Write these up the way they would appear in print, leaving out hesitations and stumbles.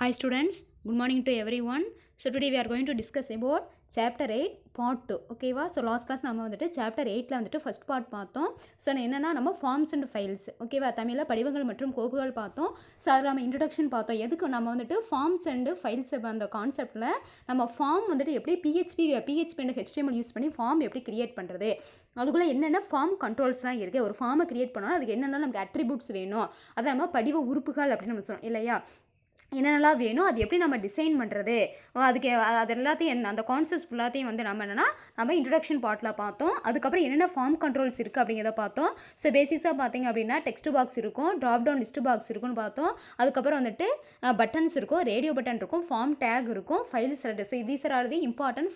Hi students, good morning to everyone. So today we are going to discuss about chapter 8 part 2. ஓகேவா? So last class நம்ம வந்துட்டு chapter 8ல் வந்துட்டு first part பார்த்தோம். So என்னென்னா நம்ம forms and files ஓகேவா, தமிழில் படிவங்கள் மற்றும் கோப்புகள் பார்த்தோம். ஸோ அதில் நம்ம இன்ட்ரடக்ஷன் பார்த்தோம். எதுக்கு நம்ம வந்துட்டு ஃபார்ம்ஸ் அண்டு ஃபைல்ஸ் அந்த கான்செப்டில் நம்ம ஃபார்ம் வந்துட்டு எப்படி பிஹெச்பி அண்ட் ஹெச்டிஎம்எல் யூஸ் பண்ணி ஃபார்ம் எப்படி கிரியேட் பண்ணுறது, அதுக்குள்ளே என்னென்ன ஃபார்ம் கண்ட்ரோல்ஸ்லாம் இருக்குது. ஒரு ஃபார்மை கிரியேட் பண்ணோன்னா அதுக்கு என்னென்ன நமக்கு அட்ரிபியூட்ஸ் வேணும், அதை நம்ம படிவ உறுப்புகள் அப்படின்னு நம்ம சொல்லணும் இல்லையா. என்னென்னலாம் வேணும், அது எப்படி நம்ம டிசைன் பண்ணுறது, அதுக்கு அது எல்லாத்தையும் அந்த கான்செப்ட்ஸ் ஃபுல்லாத்தையும் வந்து நம்ம என்னென்னா நம்ம இன்ட்ரடக்ஷன் பார்ட்டில் பார்த்தோம். அதுக்கப்புறம் என்னென்ன ஃபார்ம் கண்ட்ரோல்ஸ் இருக்குது அப்படிங்கிறத பார்த்தோம். ஸோ பேசிஸாக பார்த்திங்க அப்படின்னா டெக்ஸ்ட் பாக்ஸ் இருக்கும், ட்ராப் டவுன் லிஸ்ட் பாக்ஸ் இருக்குன்னு பார்த்தோம். அதுக்கப்புறம் வந்துட்டு பட்டன்ஸ் இருக்கும், ரேடியோ பட்டன் இருக்கும், ஃபார்ம் டேக் இருக்கும், file select. So these are the important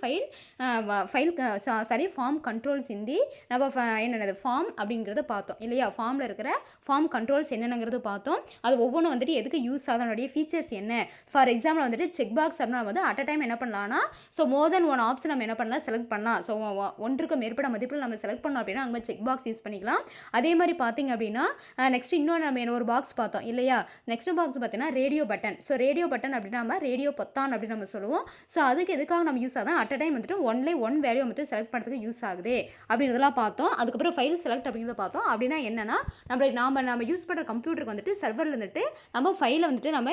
form controls இந்தி நம்ம என்னென்னது ஃபார்ம் அப்படிங்கிறத பார்த்தோம் இல்லையா. ஃபார்மில் இருக்கிற ஃபார்ம் கண்ட்ரோல்ஸ் என்னென்னங்கிறது பார்த்தோம். அது ஒவ்வொன்றும் வந்துட்டு எதுக்கு யூஸ் ஆகும், அதனுடைய ஃபீச்சர்ஸ் என்ன. ஃபார் எக்ஸாம்பிள் வந்துட்டு செக் பாக்ஸ் அப்படின்னா வந்து அட் அ டைம் என்ன பண்ணலாம்னா, ஸோ மோர் தென் ஒன் ஆப்ஷன் நம்ம என்ன பண்ணலாம், செலக்ட் பண்ணலாம். ஸோ ஒன்றுக்கு மேற்பட்ட மதிப்பில் நம்ம செலக்ட் பண்ணோம் அப்படின்னா அங்கே செக் பாக்ஸ் யூஸ் பண்ணிக்கலாம். அதே மாதிரி பார்த்தீங்க அப்படின்னா நெக்ஸ்ட் இன்னொன்று நம்ம ஒரு பாக்ஸ் பார்த்தோம் இல்லையா. நெக்ஸ்ட் பாக்ஸ் பார்த்தீங்கன்னா radio button. So radio button அப்படின்னா நம்ம ரேடியோ பொத்தான் அப்படின்னு நம்ம சொல்லுவோம். ஸோ அதுக்கு எதுக்காக நம்ம யூஸ் ஆகுது, அட் அ டைம் வந்துட்டு ஒன் வேல்யூ வந்து செலக்ட் பண்ணுறதுக்கு யூஸ் ஆகுது அப்படிங்கிறதெல்லாம் பார்த்தோம். அதுக்கப்புறம் ஃபைல் செலக்ட் அப்படிங்கிறத பார்த்தோம். அப்படின்னா என்னன்னா நம்ம யூஸ் பண்ணுற கம்ப்யூட்டருக்கு வந்துட்டு சர்வரில் வந்துட்டு நம்ம ஃபைலை வந்துட்டு நம்ம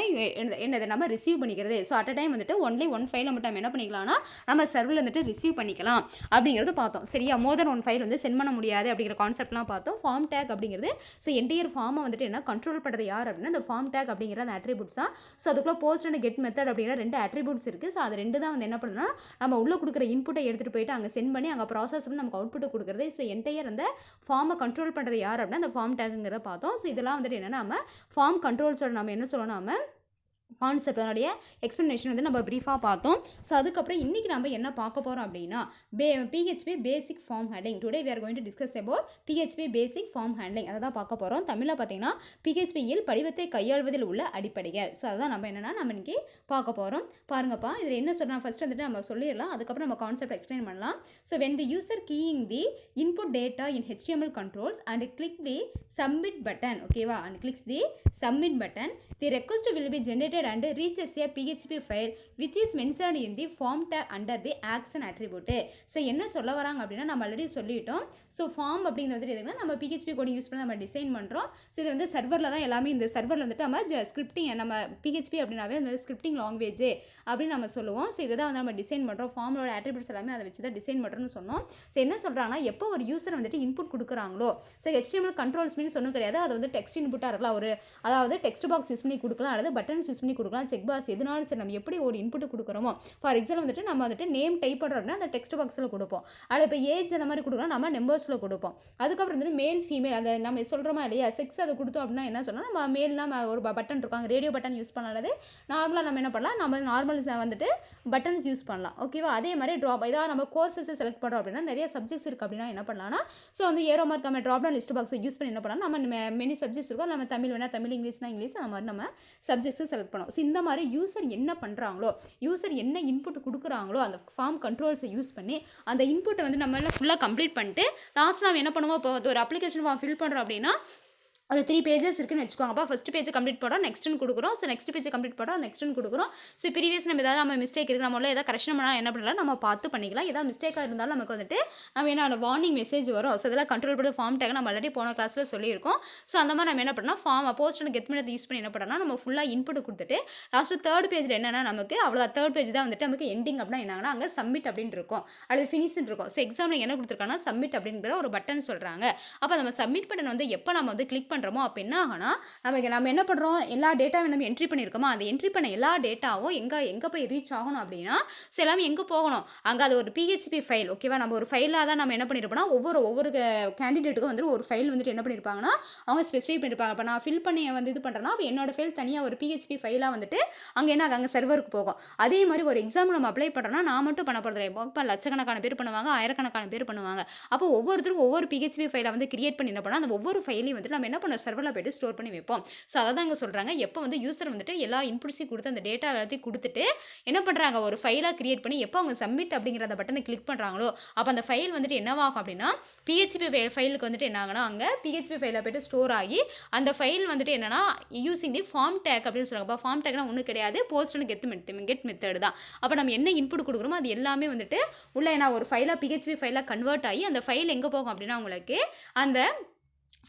என்னது நம்ம ரிசீவ் பண்ணிக்கிறது. ஸோ அட் அ டைம் வந்துட்டு ஒன் ஃபைலை மட்டும் நம்ம என்ன பண்ணிக்கலாம்னா நம்ம சர்வரில் வந்துட்டு ரிசீவ் பண்ணிக்கலாம் அப்படிங்கிறது பார்த்தோம். சரியா, மோர் தென் ஒன் ஃபைல் வந்து சென்ட் பண்ண முடியாது அப்படிங்கிற கான்செப்ட்லாம் பார்த்தோம். ஃபார்ம் டேக் அப்படிங்கிறது ஸோ என்டையர் ஃபார்மை வந்துட்டு என்ன கண்ட்ரோல் பண்ணுறது யார் அப்படின்னா இந்த ஃபார்ம் டேக் அப்படிங்கிற அந்த அட்ரிபியூட்ஸ் தான். ஸோ அதுக்குள்ளே போஸ்ட் அண்ட் கெட் மெத்தட் அப்படிங்கிற 2 அட்ரிபியூட்ஸ் இருக்குது. ஸோ அது 2 தான் வந்து என்ன பண்ணுறோம்னா நம்ம உள்ளே கொடுக்குற இன்புட்டை எடுத்துகிட்டு போயிட்டு அங்கே சென்ட் பண்ணி அங்கே ப்ராசஸ் பண்ணி நமக்கு அவுட்புட்டை கொடுக்குறது. ஸோ என்டையர் அந்த ஃபார்மை கண்ட்ரோல் பண்ணுறது யார் அப்படின்னா அந்த ஃபார்ம் டேக்குங்கிறத பார்த்தோம். ஸோ இதெல்லாம் வந்துட்டு என்னென்னா நம்ம ஃபார்ம் கண்ட்ரோல்ஸோட நம்ம என்ன சொல்லணும், நம்ம கான்செப்ட் அதனுடைய எக்ஸ்ப்ளனேஷன் வந்து நம்ம ப்ரீஃபாக பார்த்தோம். ஸோ அதுக்கப்புறம் இன்றைக்கி நம்ம என்ன பார்க்க போகிறோம் அப்படின்னா PHP basic form handling. Today we are going to discuss about PHP basic form handling. அதை தான் பார்க்க போகிறோம். தமிழில் பார்த்தீங்கன்னா பிஹெச்பியில் படிவத்தை கையாள்வதில் உள்ள அடிப்படைகள். ஸோ அதுதான் நம்ம என்னென்னா நம்ம இன்றைக்கி பார்க்க போகிறோம். பாருங்கப்பா, இதில் என்ன சொல்கிறோம் ஃபஸ்ட்டு வந்துட்டு நம்ம சொல்லிடலாம், அதுக்கப்புறம் நம்ம கான்செப்ட் எக்ஸ்பிளைன் பண்ணலாம். So when the user keying the input data in HTML controls and click the submit button, ஓகேவா, and clicks the submit button, the request will be generated and reaches a PHP file which is mentioned in the form tag under the action attribute. So என்ன சொல்ல வராங்க அப்படின்னா நம்ம already சொல்லிட்டோம். So form அப்படிங்கிறது எதுக்குன்னா நம்ம பிஹெச்பி கோடிங் யூஸ் பண்ணி நம்ம டிசைன் பண்ணுறோம். ஸோ இது வந்து சர்வரில் தான் எல்லாமே, இந்த சர்வரில் வந்துட்டு நம்ம ஸ்கிரிப்டிங், நம்ம பிஹெச்பி அப்படின்னாவே அந்த ஸ்கிரிப்டிங் லாங்குவேஜ் அப்படின்னு நம்ம சொல்லுவோம். ஸோ இதை தான் வந்து நம்ம டிசைன் பண்ணுறோம். ஃபார்மோட அட்ரிபியூட்ஸ் எல்லாமே அதை வச்சு தான் டிசைன் பண்ணுறோம்னு சொன்னோம். ஸோ என்ன சொல்கிறாங்கன்னா எப்போ ஒரு யூசர் வந்துட்டு இன்புட் கொடுக்குறாங்களோ, ஸோ HTML கண்ட்ரோல்ஸ் மீன் சொன்ன கிடையாது, அது வந்து டெக்ஸ்ட் இன்புட்டாக இருக்கலாம், அதாவது டெக்ஸ்ட் பாக்ஸ் யூஸ் பண்ணி கொடுக்கலாம் அல்லது பட்டன்ஸ் யூஸ் பண்ணி கொடுக்கலாம், செக் பாக்ஸ் எதுனாலும் சரி. நம்ம எப்படி ஒரு இன்புட் கொடுக்குறோமோ, ஃபார் எக்ஸாம்பிள் வந்துட்டு நம்ம வந்துட்டு நேம் டைப் பண்ணுறோம் அப்படின்னா அந்த டெக்ஸ்ட் பாக்ஸில் கொடுப்போம். அது இப்போ ஏஜ் அந்த மாதிரி கொடுக்குறோம், நம்ம நம்பர்ஸில் கொடுப்போம். அதுக்கப்புறம் வந்துட்டு மேல் ஃபீமேல் அதை நம்ம சொல்கிறோமா இல்லையா, செக்ஸ் அதை கொடுத்தோம் அப்படின்னா என்ன சொல்லணும், நம்ம மேல்லாம் ஒரு பட்டன் இருக்காங்க, ரேடியோ பட்டன் யூஸ் பண்ணாலே நார்மலாக நம்ம என்ன பண்ணலாம், நம்ம நார்மல் வந்துட்டு பட்டன்ஸ் யூஸ் பண்ணலாம். ஓகேவா, அதே மாதிரி இதாக நம்ம கோர்சஸை செலக்ட் பண்ணுறோம் அப்படின்னா நிறைய சப்ஜெக்ட்ஸ் இருக்குது அப்படின்னா என்ன பண்ணலாம்னா, ஸோ வந்து ஏரோ மார்க் நம்ம ட்ராப் டவுன் லிஸ்ட் பாக்ஸை யூஸ் பண்ணி என்ன பண்ணலாம், நம்ம மெனி சப்ஜெக்ட்ஸ் இருக்கும், நம்ம தமிழ் வேணால் தமிழ், இங்கிலீஷ்னா இங்கிலீஷ், அந்த மாதிரி நம்ம சப்ஜெக்ட்ஸை செலக்ட் பண்ணோம். ஸோ இந்த மாதிரி யூசர் என்ன பண்ணுறாங்களோ, யூசர் என்ன இன்புட் கொடுக்குறாங்களோ அந்த ஃபார்ம் கண்ட்ரோல்ஸை யூஸ் பண்ணி அந்த இன்புட்டை வந்து நம்ம ஃபுல்லாக கம்ப்ளீட் பண்ணிட்டு லாஸ்ட் நம்ம என்ன பண்ணுவோம், இப்போ ஒரு அப்ளிகேஷன் ஃபார்ம் ஃபில் பண்ணுறோம் அப்படின்னா ஒரு 3 பேஜஸ் இருக்குன்னு வச்சுக்கோங்கப்பா. ஃபஸ்ட் பேஜ் கம்ப்ளீட் பண்ணுறோம், நெக்ஸ்ட்னு கொடுக்குறோம். ஸோ நெக்ஸ்ட் பேஜ் கம்ப்ளீட் பண்ணுறோம், நெக்ஸ்ட்னு கொடுக்குறோம். ஸோ ப்ரீவியஸ் நம்ம ஏதாவது நம்ம மிஸ்டேக் இருக்குது, நம்மள ஏதாவது கரெக்ஷன் பண்ணால் என்ன பண்ணலாம், நம்ம பார்த்து பண்ணிக்கலாம். ஏதாவது மிஸ்டேக்காக இருந்தாலும் நமக்கு வந்துட்டு நம்ம என்ன வார்னிங் மெசேஜ் வரும். ஸோ இதெல்லாம் கண்ட்ரோல் பண்ணி ஃபார்ம் டேக் நம்ம ஆல்ரெடி போன கிளாஸில் சொல்லியிருக்கோம். ஸோ அந்த மாதிரி நம்ம என்ன பண்ணலாம், form post and get method use பண்ணி என்ன பண்ணலாம், நம்ம ஃபுல்லாக இன்புட் கொடுத்துட்டு லாஸ்ட்டு தேர்ட் பேஜில் என்னென்னா நமக்கு அவ்வளோ தேர்ட் பேஜ் தான் வந்துட்டு நமக்கு எண்டிங் அப்படின்னா என்னன்னா அங்கே சப்மிட் அப்படின்னு இருக்கும், அது ஃபினிஷ்னு இருக்கும். ஸோ எக்ஸாமில் என்ன கொடுத்துருக்காங்கன்னா சப்மிட் அப்படிங்கிற ஒரு பட்டன் சொல்கிறாங்க. அப்போ நம்ம சப்மிட் பட்டன் வந்து எப்போ நம்ம வந்து கிளிக் பண்ணுறோமோ அப்போ என்ன ஆகும், நம்ம என்ன பண்ணுறோம், எல்லா டேட்டாவும் நம்ம என்ட்ரி பண்ணியிருக்கோமோ அந்த என்ட்ரி பண்ண எல்லா டேட்டாவும் எங்கே போய் ரீச் ஆகணும் அப்படின்னா, ஸோ எல்லாமே எங்கே போகணும், அங்கே அது ஒரு பிஹெச்பி ஃபைல். ஓகேவா, நம்ம ஒரு ஃபைலாக தான் நம்ம என்ன பண்ணியிருப்போம்னா ஒவ்வொரு கேண்டிடேட்டுக்கும் வந்து ஒரு ஃபைல் வந்துட்டு என்ன பண்ணியிருப்பாங்கன்னா அவங்க ஸ்பெசிஃபை பண்ணியிருப்பாங்க. இப்போ நான் ஃபில் பண்ணி வந்து இது பண்ணுறேன்னா அப்போ என்னோட ஃபைல் தனியாக ஒரு பிஹெச்பி ஃபைலாக வந்துட்டு அங்கே என்ன அங்கே சர்வருக்கு போகும். அதே மாதிரி ஒரு எக்ஸாம் நம்ம அப்ளை பண்ணுறோன்னா நான் மட்டும் பண்ண போகிறது இப்போ லட்சக்கணக்கான பேர் பண்ணுவாங்க, ஆயிரக்கணக்கான பேர் பண்ணுவாங்க. அப்போ ஒவ்வொருத்தருக்கும் ஒவ்வொரு பிஹெச்பி ஃபைலை வந்து கிரியேட் பண்ணி என்ன பண்ணால் அந்த ஒவ்வொரு ஃபைலையும் வந்துட்டு நம்ம என்ன பண்ண சர்வரில் போய்ட்டு ஸ்டோர் பண்ணி வைப்போம். ஸோ அதை தான் இங்கே சொல்கிறாங்க. எப்போ வந்து யூசர் வந்துட்டு எல்லா இன்புட்ஸையும் கொடுத்து அந்த டேட்டா எல்லாத்தையும் கொடுத்துட்டு என்ன பண்ணுறாங்க, ஒரு ஃபைலாக கிரியேட் பண்ணி எப்போ அவங்க சப்மிட் அப்படிங்கிற அந்த பட்டனை கிளிக் பண்ணுறாங்களோ அப்போ அந்த ஃபைல் வந்துட்டு என்னவாகும் அப்படின்னா PHP ஃபைலுக்கு வந்துட்டு என்ன ஆகுனா அங்கே PHP ஃபைலில் போய்ட்டு ஸ்டோர் ஆகி அந்த ஃபைல் வந்துட்டு என்னன்னா யூசிங் தி ஃபார்ம் டேக் அப்படின்னு சொல்லுவாங்க. அப்போ ஃபார்ம் டேக்னா ஒன்றும் கிடையாது, போஸ்ட் அண்ட் கெட் மெத்தட் தான். அப்போ நம்ம என்ன இன்புட் கொடுக்குறோமோ அது எல்லாமே வந்துட்டு உள்ள என்ன ஒரு ஃபைலாக PHP ஃபைலாக கன்வெர்ட் ஆகி அந்த ஃபைல் எங்கே போகும் அப்படின்னா உங்களுக்கு அந்த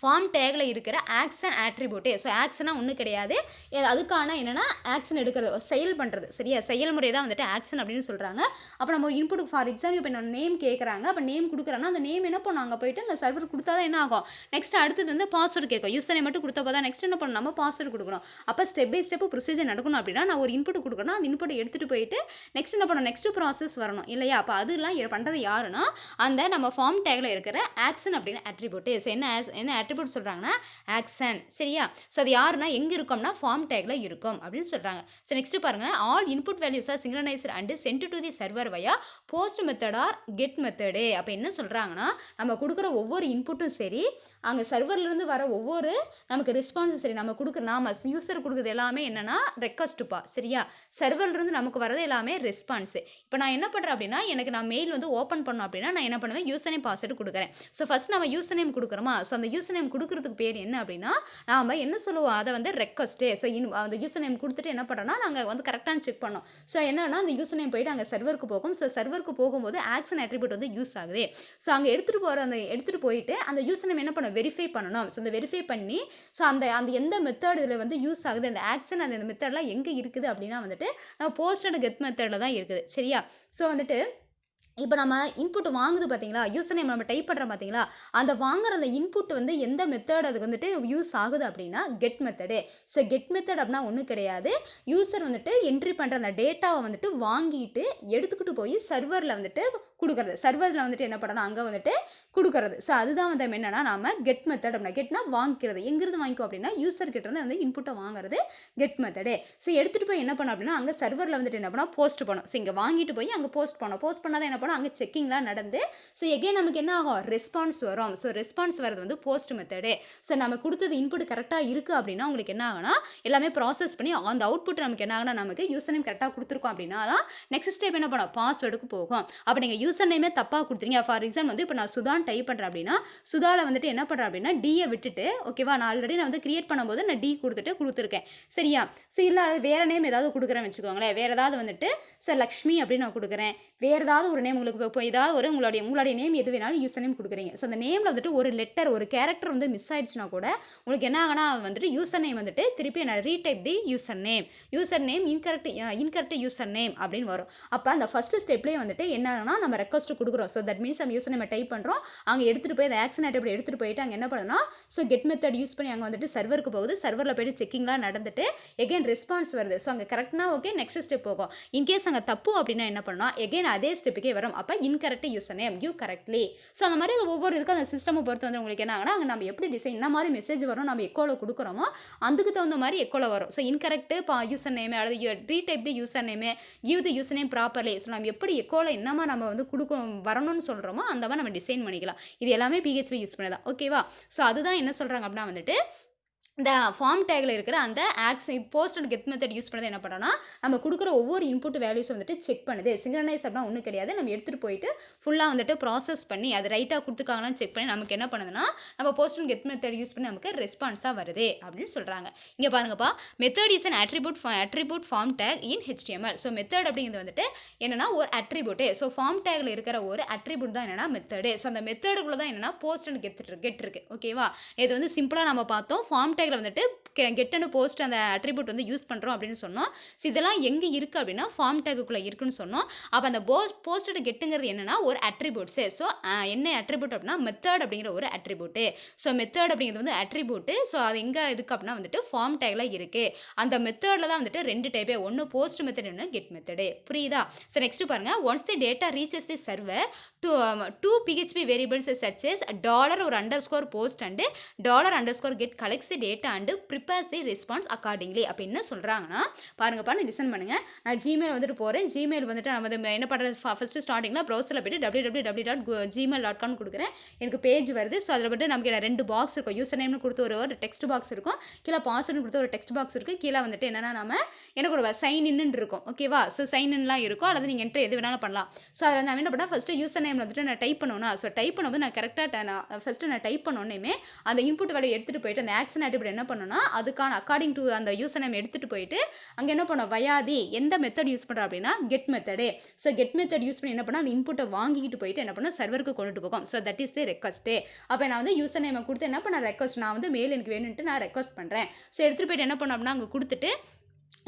ஃபார்ம் டேக்கில் இருக்கிற ஆக்ஷன் ஆட்ரிபியூட்டு. ஸோ ஆக்ஷனாக ஒன்றும் கிடையாது, அதுக்கான என்னென்னா ஆக்ஷன் எடுக்கிறது, செயல் பண்ணுறது. சரியா, செயல்முறை தான் வந்துட்டு ஆக்ஷன் அப்படின்னு சொல்கிறாங்க. அப்போ நம்ம ஒரு இன்புட் ஃபார் எக்ஸாம்பிள் இப்போ என்னோட நேம் கேட்குறாங்க, அப்போ நேம் கொடுக்குறேன்னா அந்த நேம் என்ன பண்ணும் அங்கே போயிட்டு அந்த சர்வர் கொடுத்தா தான் என்ன ஆகும், நெக்ஸ்ட் அடுத்தது வந்து பாஸ்வேர்டு கேட்கும். யூசர் நேம் மட்டும் கொடுத்தப்போ தான் நெக்ஸ்ட் என்ன பண்ணணும், நம்ம பாஸ்வேர்டு கொடுக்கணும். அப்போ ஸ்டெப் பை ஸ்டெப் ப்ரொசீஜர் நடக்கணும். அப்படின்னா நான் ஒரு இன்புட் கொடுக்கணும், அந்த இன்புட்டை எடுத்துகிட்டு போயிட்டு நெக்ஸ்ட் என்ன பண்ணணும், நெக்ஸ்ட் ப்ராசஸ் வரணும் இல்லையா. அப்போ அதெல்லாம் பண்ணுறது யாருன்னா அந்த நம்ம ஃபார்ம் டேக்கில் இருக்கிற ஆக்ஷன் அப்படின்னு ஆட்ரிபியூட்டு. ஸோ என்ன ஆட்ரிபியூட் சொல்கிறாங்கன்னா ஆக்ஷன். சரியா, ஸோ அது யாருன்னா எங்கே இருக்கும்னா ஃபார்ம் டேக்ல இருக்கும் அப்படின்னு சொல்கிறாங்க. ஸோ நெக்ஸ்ட் பாருங்க, all input values are synchronised and sent to the server via post method or get method. அப்போ என்ன சொல்கிறாங்கன்னா நம்ம கொடுக்குற ஒவ்வொரு இன்புட்டும் சரி, அங்கே சர்வர்லேருந்து வர ஒவ்வொரு நமக்கு ரெஸ்பான்ஸும் சரி, நாம யூசர் கொடுக்குறது எல்லாமே என்னன்னா ரெக்வஸ்ட்டுப்பா. சரியா, சர்வர்லேருந்து நமக்கு வரது எல்லாமே ரெஸ்பான்ஸு. இப்போ நான் என்ன பண்ணுறேன் அப்படின்னா எனக்கு நான் மெயில் வந்து ஓப்பன் பண்ணோம் அப்படின்னா நான் என்ன பண்ணுவேன், யூசர் நேம் பாஸ்வேர்டு கொடுக்குறேன். ஸோ ஃபஸ்ட் நம்ம யூசர் நேம் கொடுக்குறோமா, ஸோ அந்த யூசர் நேம் கொடுக்குறதுக்கு பேர் என்ன அப்படின்னா நாம் என்ன சொல்லுவோம், அதை வந்து ரெக்வஸ்ட்டு. ஸோ அந்த யூசர் நேம் கொடுத்துட்டு என்ன பண்ணுறோன்னா நாங்கள் வந்து கரெக்டான செக் பண்ணோம். ஸோ என்னன்னா அந்த யூசர் நேம் போயிட்டு அங்கே சர்வருக்கு போகும். ஸோ சர்வருக்கு போகும்போது ஆக்ஷன் அட்ரிபியூட் வந்து யூஸ் ஆகுது. ஸோ அங்கே எடுத்துகிட்டு போயிட்டு அந்த யூசர் நேம் என்ன பண்ணணும், வெரிஃபை பண்ணணும். ஸோ அந்த வெரிஃபை பண்ணி ஸோ அந்த எந்த மெத்தட் இதில் வந்து யூஸ் ஆகுது, அந்த ஆக்ஷன் அந்த மெத்தட்லாம் எங்கே இருக்குது அப்படின்னா வந்துட்டு நம்ம போஸ்ட் அண்ட் கெட் மெத்தடில் தான் இருக்குது. சரியா, ஸோ வந்துட்டு இப்போ நம்ம இன்புட் வாங்குது பார்த்தீங்களா, யூசர் நேம் நம்ம டைப் பண்ணுறோம் பார்த்தீங்களா, அந்த வாங்குற அந்த இன்புட் வந்து எந்த மெத்தட் அதுக்கு வந்துட்டு யூஸ் ஆகுது அப்படின்னா get method. So get method அப்படின்னா ஒன்றும் கிடையாது, யூசர் வந்துட்டு என்ட்ரி பண்ணுற அந்த டேட்டாவை வந்துட்டு வாங்கிட்டு எடுத்துக்கிட்டு போய் சர்வரில் வந்துட்டு கொடுக்குறது. சர்வரில் வந்துட்டு என்ன பண்ணணும், அங்கே வந்துட்டு கொடுக்குறது. ஸோ அதுதான் வந்து என்னென்னா நம்ம கெட் மெத்தட் அப்படின்னா, கெட்னா வாங்கிக்கிறது, எங்கிருந்து வாங்கிக்கும் அப்படின்னா யூசர் கிட்டேருந்து வந்து இன்புட்டை வாங்குறது கெட் மெத்தடு. ஸோ எடுத்துகிட்டு போய் என்ன பண்ணோம் அப்படின்னா அங்கே சர்வரில் வந்துட்டு என்ன பண்ணால் போஸ்ட் பண்ணோம். ஸோ இங்கே வாங்கிட்டு போய் அங்கே போஸ்ட் பண்ணாதான் என்ன பண்ணோம், அங்கே செக்கிங்லாம் நடந்து ஸோ எகெயின் நமக்கு என்ன ஆகும், ரெஸ்பான்ஸ் வரும். ஸோ ரெஸ்பான்ஸ் வரது வந்து போஸ்ட் மெத்தடு. ஸோ நம்ம கொடுத்தது இன்புட் கரெக்டாக இருக்குது அப்படின்னா உங்களுக்கு என்ன ஆகுனா எல்லாமே ப்ராசஸ் பண்ணி அந்த அவுட்புட் நமக்கு என்ன ஆகுனா நமக்கு யூசர் நேம் கரெக்டாக கொடுத்துருக்கோம் அப்படின்னா தான் நெக்ஸ்ட் ஸ்டெப் என்ன பண்ணோம், பாஸ்வேர்டுக்கு போகும். அப்போ நீங்கள் யூசர் நேமே தப்பாக கொடுத்துருங்க. ஃபார் எக்ஸாம்பிள் வந்து இப்போ நான் சுதான் டைப் பண்ணுறேன் அப்படின்னா சுதாவில் வந்துட்டு என்ன பண்ணுறேன் அப்படின்னா டியை விட்டுட்டு, ஓகேவா, நான் ஆல்ரெடி நான் வந்து கிரியேட் பண்ணும்போது நான் டி கொடுத்துருக்கேன். சரியா, ஸோ இல்லை வேறு நேம் ஏதாவது கொடுக்குறேன்னு வச்சுக்கோங்களேன், வேறு ஏதாவது வந்துட்டு ஸோ லக்ஷ்மி அப்படின்னு நான் கொடுக்குறேன், வேறு ஏதாவது ஒரு நேம் உங்களுக்கு இப்போ ஏதாவது ஒரு உங்களுடைய நேம் எது வேணாலும் யூசர் நேம் கொடுக்குறீங்க. ஸோ அந்த நேமில் வந்துட்டு ஒரு லெட்டர் ஒரு கேரக்டர் வந்து மிஸ் ஆயிடுச்சுன்னா கூட உங்களுக்கு என்ன ஆகுனா வந்துட்டு யூசர் நேம் வந்துட்டு திருப்பி நான் ரீடைப் தி user name incorrect user name அப்படின்னு வரும். அப்போ அந்த ஃபர்ஸ்ட் ஸ்டெப்லேயே வந்துட்டு என்ன ஆகுனா நம்ம ரெக்வஸ்ட் கொடுக்குறோம். ஸோ தட் மீன்ஸ் நம்ம யூசர் நேம் டைப் பண்ணுறோம், அங்கே எடுத்துகிட்டு போய் அந்த ஆக்ஷன் ஆட்ரிபியூட் எடுத்துகிட்டு போயிட்டு அங்கே என்ன பண்ணுன்னா ஸோ கெட் மெத்தட் யூஸ் பண்ணி அங்கே வந்துட்டு சர்வருக்கு போகுது. சர்வரில் போய்ட்டு செக்கிங்லாம் நடந்துட்டு எகெயின் ரெஸ்பான்ஸ் வருது. ஸோ அங்கே கரெக்ட்னா ஓகே, நெக்ஸ்ட் ஸ்டெப் போகும். இன்கேஸ் அங்கே தப்பு அப்படின்னா என்ன பண்ணலாம், எகெயின் அதே ஸ்டெப்புக்கே வரும். அப்போ incorrect user name you correctly. So அந்த மாதிரி ஒவ்வொரு இதுக்கும் அந்த சிஸ்டமை பொறுத்து வந்து உங்களுக்கு என்ன ஆகுனா அங்கே நம்ம எப்படி டிசைன் இந்த மாதிரி மெசேஜ் வரும், நம்ம எக்கோவில் கொடுக்குறோமோ அதுக்கு தகுந்த மாதிரி எக்கோவில் வரும். ஸோ இன்கரெக்ட் யூசர் நேம் அல்லது retype the user name, give the user name properly. So நம்ம எப்படி எக்கோவில் என்னமா நம்ம வந்து கொடுக்கணும் வரணும்னு சொல்கிறோமோ அந்த மாதிரி நம்ம டிசைன் பண்ணிக்கலாம். இது எல்லாமே PHP யூஸ் பண்ணதான். ஓகேவா, ஸோ அதுதான் என்ன சொல்கிறாங்க அப்படின்னா வந்துட்டு இந்த ஃபார்ம் டேக்கில் இருக்கிற அந்த post and get method use பண்ணது என்ன பண்ணோன்னா நம்ம கொடுக்குற ஒவ்வொரு இன்புட் வேல்யூஸும் வந்துட்டு செக் பண்ணுது. சிங்க்ரனைஸ் அப்படின்னா ஒன்றும் கிடையாது, நம்ம எடுத்துகிட்டு போயிட்டு ஃபுல்லாக வந்துட்டு ப்ராசஸ் பண்ணி அது ரைட்டாக கொடுத்துருக்காங்களான்னு செக் பண்ணி நமக்கு என்ன பண்ணுதுன்னா நம்ம post and get method use பண்ணி நமக்கு ரெஸ்பான்ஸாக வருது அப்படின்னு சொல்கிறாங்க. இங்கே பாருங்கப்பா, method is an attribute form tag in HTML. So method அப்படிங்கிறது வந்துட்டு என்னென்னா ஒரு அட்ரிபியூட்டு. ஸோ ஃபார்ம் டேக்கில் இருக்கிற ஒரு அட்ரிபியூட் தான் என்னென்னா மெத்தடு. ஸோ அந்த மெத்தடுக்குள்ளே தான் என்னென்னா போஸ்ட் அண்ட் கெட் இருக்குது. ஓகேவா, இது வந்து சிம்பிளாக நம்ம பார்த்தோம். ஃபார்ம் டேக்கில் வந்துட்டு கெட் அண்ட் போஸ்ட் அந்த அட்ரிபியூட் வந்து யூஸ் பண்ணுறோம் அப்படின்னு சொன்னோம். ஸோ இதெல்லாம் எங்கே இருக்குது அப்படின்னா ஃபார்ம் டேக்குள்ளே இருக்குன்னு சொன்னோம். அப்போ அந்த போஸ்ட் கெட்டுங்கிறது என்னென்னா ஒரு அட்ரிபியூட்ஸு. ஸோ என்ன அட்ரிபியூட் அப்படின்னா மெத்தட் அப்படிங்கிற ஒரு அட்ரிபியூட்டு. ஸோ மெத்தட் அப்படிங்கிறது வந்து அட்ரிபியூட்டு. ஸோ அது எங்கே இருக்குது அப்படின்னா வந்துட்டு ஃபார்ம் டேக்கில் இருக்குது. அந்த மெத்தடில் தான் வந்துட்டு ரெண்டு டைப்பே, ஒன்று போஸ்ட் மெத்தட் ஒன்று கெட் மெத்தடு. புரியுதா? ஸோ நெக்ஸ்ட் பாருங்கள், once the data reaches the server two PHP variables such as $or underscore post and $_ get collects the state and prepares the response accordingly. அப்போ என்ன சொல்கிறாங்கன்னா பாருங்கப்பா, லிசன் பண்ணுங்கள். நான் Gmail வந்துட்டு போகிறேன். ஜிமெயில் வந்துட்டு நான் வந்து என்ன பண்ணுறது, ஃபஸ்ட்டு ஸ்டார்டிங்கில் ப்ரௌசரில் போய்ட்டு www.gmail.com கொடுக்குறேன். எனக்கு பேஜ் வருது. ஸோ அதில் வந்துட்டு நமக்கு 2 பாக்ஸ் இருக்கும். யூசர் நேம்னு கொடுத்து ஒரு டெக்ஸ்ட் பாக்ஸ் இருக்கும், கீழே பாஸ்வேர்டு கொடுத்து ஒரு டெக்ஸ்ட் பாக்ஸ் இருக்குது, கீழே வந்துட்டு என்னென்னா நம்ம எனக்கு ஒரு சைன் இன்னு இருக்கும். ஓகேவா? ஸோ சைன் இன்லாம் இருக்கும், அல்லது நீங்கள் என்ட்ரு எது வேணாலும் பண்ணலாம். ஸோ அதில் நான் என்ன பண்ணால் ஃபஸ்ட்டு யூசர் நேம் வந்துட்டு நான் டைப் பண்ணணும். ஸோ டைப் பண்ணும்போது நான் கரெக்டாக நான் டைப் பண்ணோன்னே அந்த இன்புட் வேலையை எடுத்துகிட்டு போயிட்டு அந்த ஆக்ஷன் ஆட்ரிபியூட் என்ன பண்ணணும்னா அதுக்கான அக்கார்டிங் டு அந்த யூசர் நேம் எடுத்துகிட்டு போயிட்டு அங்கே என்ன பண்ணோம், வயாதி எந்த மெத்தட் யூஸ் பண்ணுறோம் அப்படின்னா get method. So get method use பண்ணி என்ன பண்ணால் அந்த இன்புட்டை வாங்கிட்டு போயிட்டு என்ன பண்ணால் சர்வருக்கு கொண்டுட்டு போகும். So that is the request. அப்போ நான் வந்து யூசர் நேமை கொடுத்து என்ன பண்ண ரெக்வஸ்ட், நான் வந்து மெயில் எனக்கு வேணும்ட்டு நான் ரெக்வஸ்ட் பண்ணுறேன். ஸோ எடுத்துகிட்டு போயிட்டு என்ன பண்ணோம் அப்படின்னா அங்கே கொடுத்துட்டு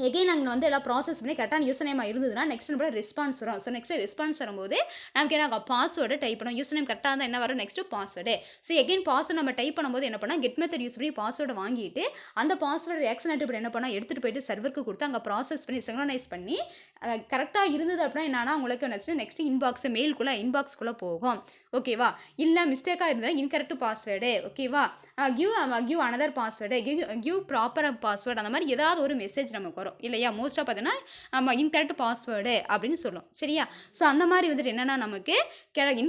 எகைன் நாங்கள் வந்து எல்லாம் ப்ராசஸ் பண்ணி கரெக்டான யூசர் நேமாக இருந்ததுன்னா நெக்ஸ்ட் நம்ம ரெஸ்பான்ஸ் வரும். ஸோ நெக்ஸ்ட் ரெஸ்பான்ஸ் வரும்போது நமக்கு என்ன பாஸ்வேர்டு டைப் பண்ணோம். யூசர் நேம் கரெக்டாக இருந்தால் என்ன வரும், next password. So again password நம்ம டைப் பண்ணும்போது என்ன பண்ணால் கெட் மெத்தட் யூஸ் பண்ணி பாஸ்வேர்டு வாங்கிட்டு அந்த பாஸ்வேர்டு ஆக்ஷன் ஆட்ரிபியூட் என்ன பண்ணால் எடுத்துகிட்டு போயிட்டு சர்வருக்கு கொடுத்து அங்கே ப்ராசஸ் பண்ணி சிங்க்ரனைஸ் பண்ணி கரெக்டாக இருந்தது அப்படின்னா என்னன்னா உங்களுக்கு நெக்ஸ்ட் இன்பாக்ஸ் மெயிலுக்குள்ளே இன்பாக்ஸ்க்குள்ளே போகும். ஓகேவா? இல்லை மிஸ்டேக்காக இருந்தால் இன்கரெக்ட் பாஸ்வேர்டு. ஓகேவா? Give another password, give proper password, அந்த மாதிரி ஏதாவது ஒரு மெசேஜ் நமக்கு வரும் இல்லையா? மோஸ்ட்டாக பார்த்தீங்கன்னா இன்கரெக்ட் பாஸ்வேர்டு அப்படின்னு சொல்லும். சரியா? ஸோ அந்த மாதிரி வந்துட்டு என்னென்னா நமக்கு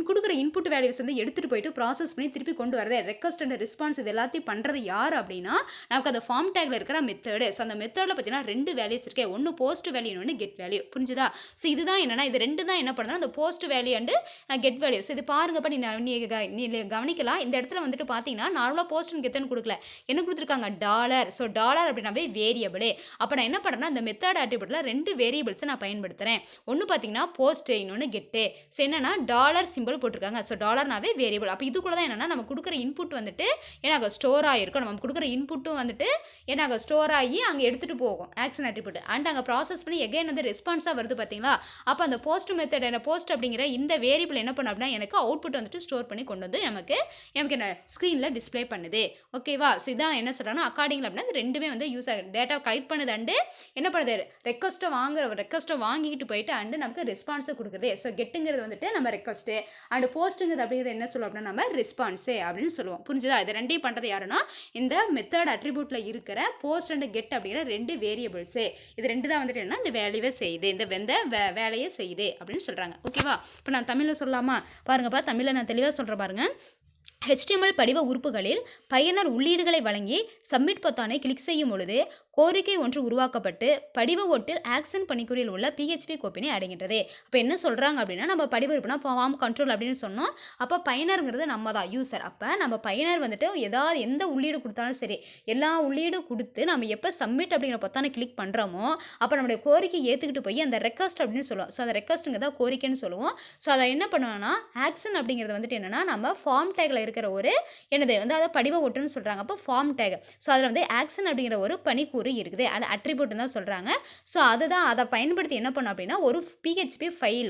கொடுக்குற இன்புட் வேல்யூஸ் வந்து எடுத்துகிட்டு போயிட்டு ப்ராசஸ் பண்ணி திருப்பி கொண்டு வரது ரெக்வஸ்ட் அண்ட் ரெஸ்பான்ஸ் இது எல்லாத்தையும் பண்ணுறது யார் அப்படின்னா நமக்கு அந்த ஃபார்ம் டேக்ல இருக்கிற மெத்தடு. ஸோ அந்த மெத்தடில் பார்த்தீங்கன்னா 2 வேல்யூஸ் இருக்கு. ஒன்று போஸ்ட் வேல்யூ, ஒன்று கெட் வேல்யூ. புரிஞ்சுதா? ஸோ இதுதான் என்னென்னா இது 2 தான் என்ன பண்ணுறதுனா அந்த post value and get value. So இது பாருங்கப்பா, நீ கவனிக்கலாம். இந்த இடத்துல வந்துட்டு பார்த்தீங்கன்னா நார்மலாக போஸ்ட் அண்ட் கெட்னு கொடுக்கல, என்ன கொடுத்துருக்காங்க, டாலர். ஸோ டாலர் அப்படின்னாவே வேரியபிள். அப்போ நான் என்ன பண்ணுறேன்னா இந்த மெத்தட் ஆட்ரிபியூட்ல 2 வேரியபிள்ஸை நான் பயன்படுத்துகிறேன். ஒன்று பார்த்தீங்கன்னா போஸ்ட், இன்னொன்று கெட்டு. ஸோ என்னன்னா டாலர் சிம்பிள் போட்டிருக்காங்க. ஸோ டாலர்னாவே வேரியபிள். அப்போ இதுக்குள்ள தான் என்னன்னா நம்ம கொடுக்குற இன்புட் வந்துட்டு எனக்கு ஸ்டோர் ஆகிருக்கும். நம்ம கொடுக்குற இன்புட்டும் வந்துட்டு எனக்கு ஸ்டோர் ஆகி அங்கே எடுத்துகிட்டு போகும் ஆக்ஷன் ஆட்ரிபியூட். அண்ட் அங்கே ப்ராசஸ் பண்ணி எகைன் வந்து ரெஸ்பான்ஸாக வருது பார்த்தீங்களா? அப்போ அந்த போஸ்ட் மெத்தட் போஸ்ட் அப்படிங்கிற இந்த வேரியபிள் என்ன பண்ண அப்படின்னா எனக்கு அவுட்புட் வந்துட்டு ஸ்டோர் பண்ணி கொண்டு வந்து நமக்கு என்ன ஸ்க்ரீனில் டிஸ்பிளே பண்ணுது. ஓகேவா? ஸோ இதான் என்ன சொல்கிறாங்கன்னா அக்கார்டிங்கில் அப்படின்னா இது 2மே வந்து யூஸ் ஆகுது. டேட்டா கலெக்ட் பண்ணுது அண்டு என்ன பண்ணுது, ரெக்வஸ்ட்டை வாங்கிட்டு போயிட்டு அண்டு நமக்கு ரெஸ்பான்ஸை கொடுக்குறது. ஸோ கெட்டுங்கிறது வந்துட்டு நம்ம ரெக்வஸ்ட்டு அண்டு போஸ்ட்டுங்கிறது அப்படிங்கிறது என்ன சொல்லுவோம் அப்படின்னா நம்ம ரெஸ்பான்ஸு அப்படின்னு சொல்லுவோம். புரிஞ்சுதா? இது 2யும் பண்ணுறது யாருன்னா இந்த மெத்தட் அட்ரிபியூட்டில் இருக்கிற போஸ்ட் அண்ட் கெட் அப்படிங்கிற 2 வேரியபிள்ஸு. இது 2 தான் வந்துட்டு என்ன இந்த வேலையை செய்யுது, இந்த வேலையை செய்யுது அப்படின்னு சொல்கிறாங்க. ஓகேவா? இப்போ நான் தமிழில் சொல்லலாமா? பாருங்கப்பா, தமிழில் நான் தெளிவாக சொல்கிறேன் பாருங்க. HTML படிவ உறுப்புகளில் பயனர் உள்ளீடுகளை வழங்கி சப்மிட் பொத்தானை கிளிக் செய்யும் பொழுது கோரிக்கை ஒன்று உருவாக்கப்பட்டு படிவ ஒட்டில் ஆக்ஷன் பணிக்குறியில் உள்ள PHP கோப்பினை அடைகின்றது. அப்போ என்ன சொல்கிறாங்க அப்படின்னா நம்ம படிவ உறுப்புனா ஃபார்ம் கண்ட்ரோல் அப்படின்னு சொன்னோம். அப்போ பயனருங்கிறது நம்ம தான், யூசர். அப்போ நம்ம பயனர் வந்துட்டு எந்த உள்ளீடு கொடுத்தாலும் சரி எல்லா உள்ளீடும் கொடுத்து நம்ம எப்போ சப்மிட் அப்படிங்கிற பொத்தானை கிளிக் பண்ணுறோமோ அப்போ நம்மளுடைய கோரிக்கை ஏற்றுக்கிட்டு போய் அந்த ரெக்வஸ்ட் அப்படின்னு சொல்லுவோம். ஸோ அந்த ரெக்வஸ்ட்டுங்கிறத கோரிக்கைன்னு சொல்லுவோம். ஸோ அதை என்ன பண்ணுவோம்னா ஆக்ஷன் அப்படிங்கிறது வந்துட்டு என்னென்னா நம்ம ஃபார்ம் டேக்கில் இருக்கிற ஒரு என்னது வந்து அதை படிவ ஒட்டுன்னு சொல்கிறாங்க. அப்போ ஃபார்ம் டேக். ஸோ அதில் வந்து ஆக்ஷன் அப்படிங்கிற ஒரு பணிக்கூறு இருக்குது, அது அட்ரிபியூட் தான் சொல்கிறாங்க. ஸோ அதை பயன்படுத்தி என்ன பண்ணோம் அப்படின்னா ஒரு PHP ஃபைல்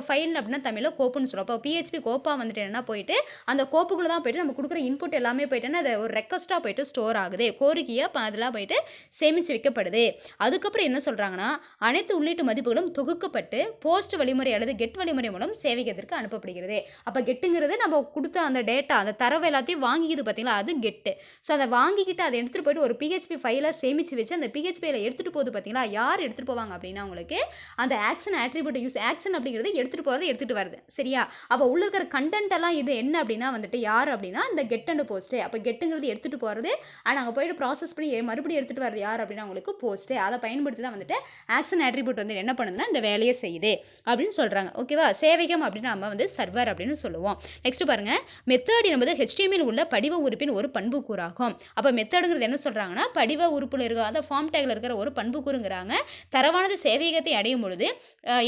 ஃபைல் அப்படின்னா தமிழில் கோப்புன்னு சொல்லுவோம். அப்போ PHP கோப்பா வந்துட்டு என்ன போயிட்டு அந்த கோப்புக்குள்ளே தான் போயிட்டு நம்ம கொடுக்குற இன்புட் எல்லாமே போயிட்டுன்னா அது ஒரு ரெக்வஸ்ட்டாக போயிட்டு ஸ்டோர் ஆகுது, கோரிக்கையாக அதெல்லாம் போயிட்டு சேமித்து வைக்கப்படுது. அதுக்கப்புறம் என்ன சொல்கிறாங்கன்னா அனைத்து உள்ளீட்டு மதிப்புகளும் தொகுக்கப்பட்டு போஸ்ட் வழிமுறை அல்லது கெட் வழிமுறை மூலம் சேவையகத்திற்கு அனுப்பப்படுகிறது. அப்போ கெட்டுங்கிறது நம்ம கொடுத்த அந்த டேட்டா அந்த தரவு எல்லாத்தையும் வாங்கிக்குது பார்த்தீங்களா, அது கெட்டு. ஸோ அதை வாங்கிக்கிட்டு அதை எடுத்துகிட்டு போயிட்டு ஒரு PHP ஃபைலை சேமித்து வச்சு அந்த PHPயில் எடுத்துகிட்டு போகுது பார்த்தீங்களா, யார் எடுத்துகிட்டு போவாங்க அப்படின்னா உங்களுக்கு அந்த ஆக்ஷன் ஆட்ரிபியூட் ஆக்ஷன் அப்படிங்கிறது எடுத்துகிட்டு போகிறது எடுத்துகிட்டு வருது. சரியா? அப்போ உள்ள இருக்கிற கண்டென்ட் எல்லாம் இது என்ன அப்படின்னா வந்துட்டு யார் அப்படின்னா இந்த கெட் அண்ட் போஸ்ட்டு. அப்போ கெட்டுங்கிறது எடுத்துகிட்டு போகிறது அண்ட் அங்கே போயிட்டு ப்ராசஸ் பண்ணி மறுபடியும் எடுத்துகிட்டு வரது யார் அப்படின்னா உங்களுக்கு போஸ்ட்டு. அதை பயன்படுத்தி தான் வந்துட்டு ஆக்ஷன் ஆட்ரிபியூட் வந்து என்ன பண்ணுதுன்னா இந்த வேலையை செய்யுது அப்படின்னு சொல்கிறாங்க. ஓகேவா? சேவையம் அப்படின்னு நம்ம வந்து சர்வர் அப்படின்னு சொல்லுவோம். நெக்ஸ்ட் பாருங்க, மெத்தட் என்பது HTML உள்ள படிவ உறுப்பின் ஒரு பண்புக்கூறாகும். அப்போ மெத்தடுங்கிறது என்ன சொல்கிறாங்கன்னா படிவ உறுப்பில் இருக்க அந்த ஃபார்ம் டேக்ல இருக்கிற ஒரு பண்புக்கூறுங்கிறாங்க. தரவானது சேவையகத்தை அடையும் பொழுது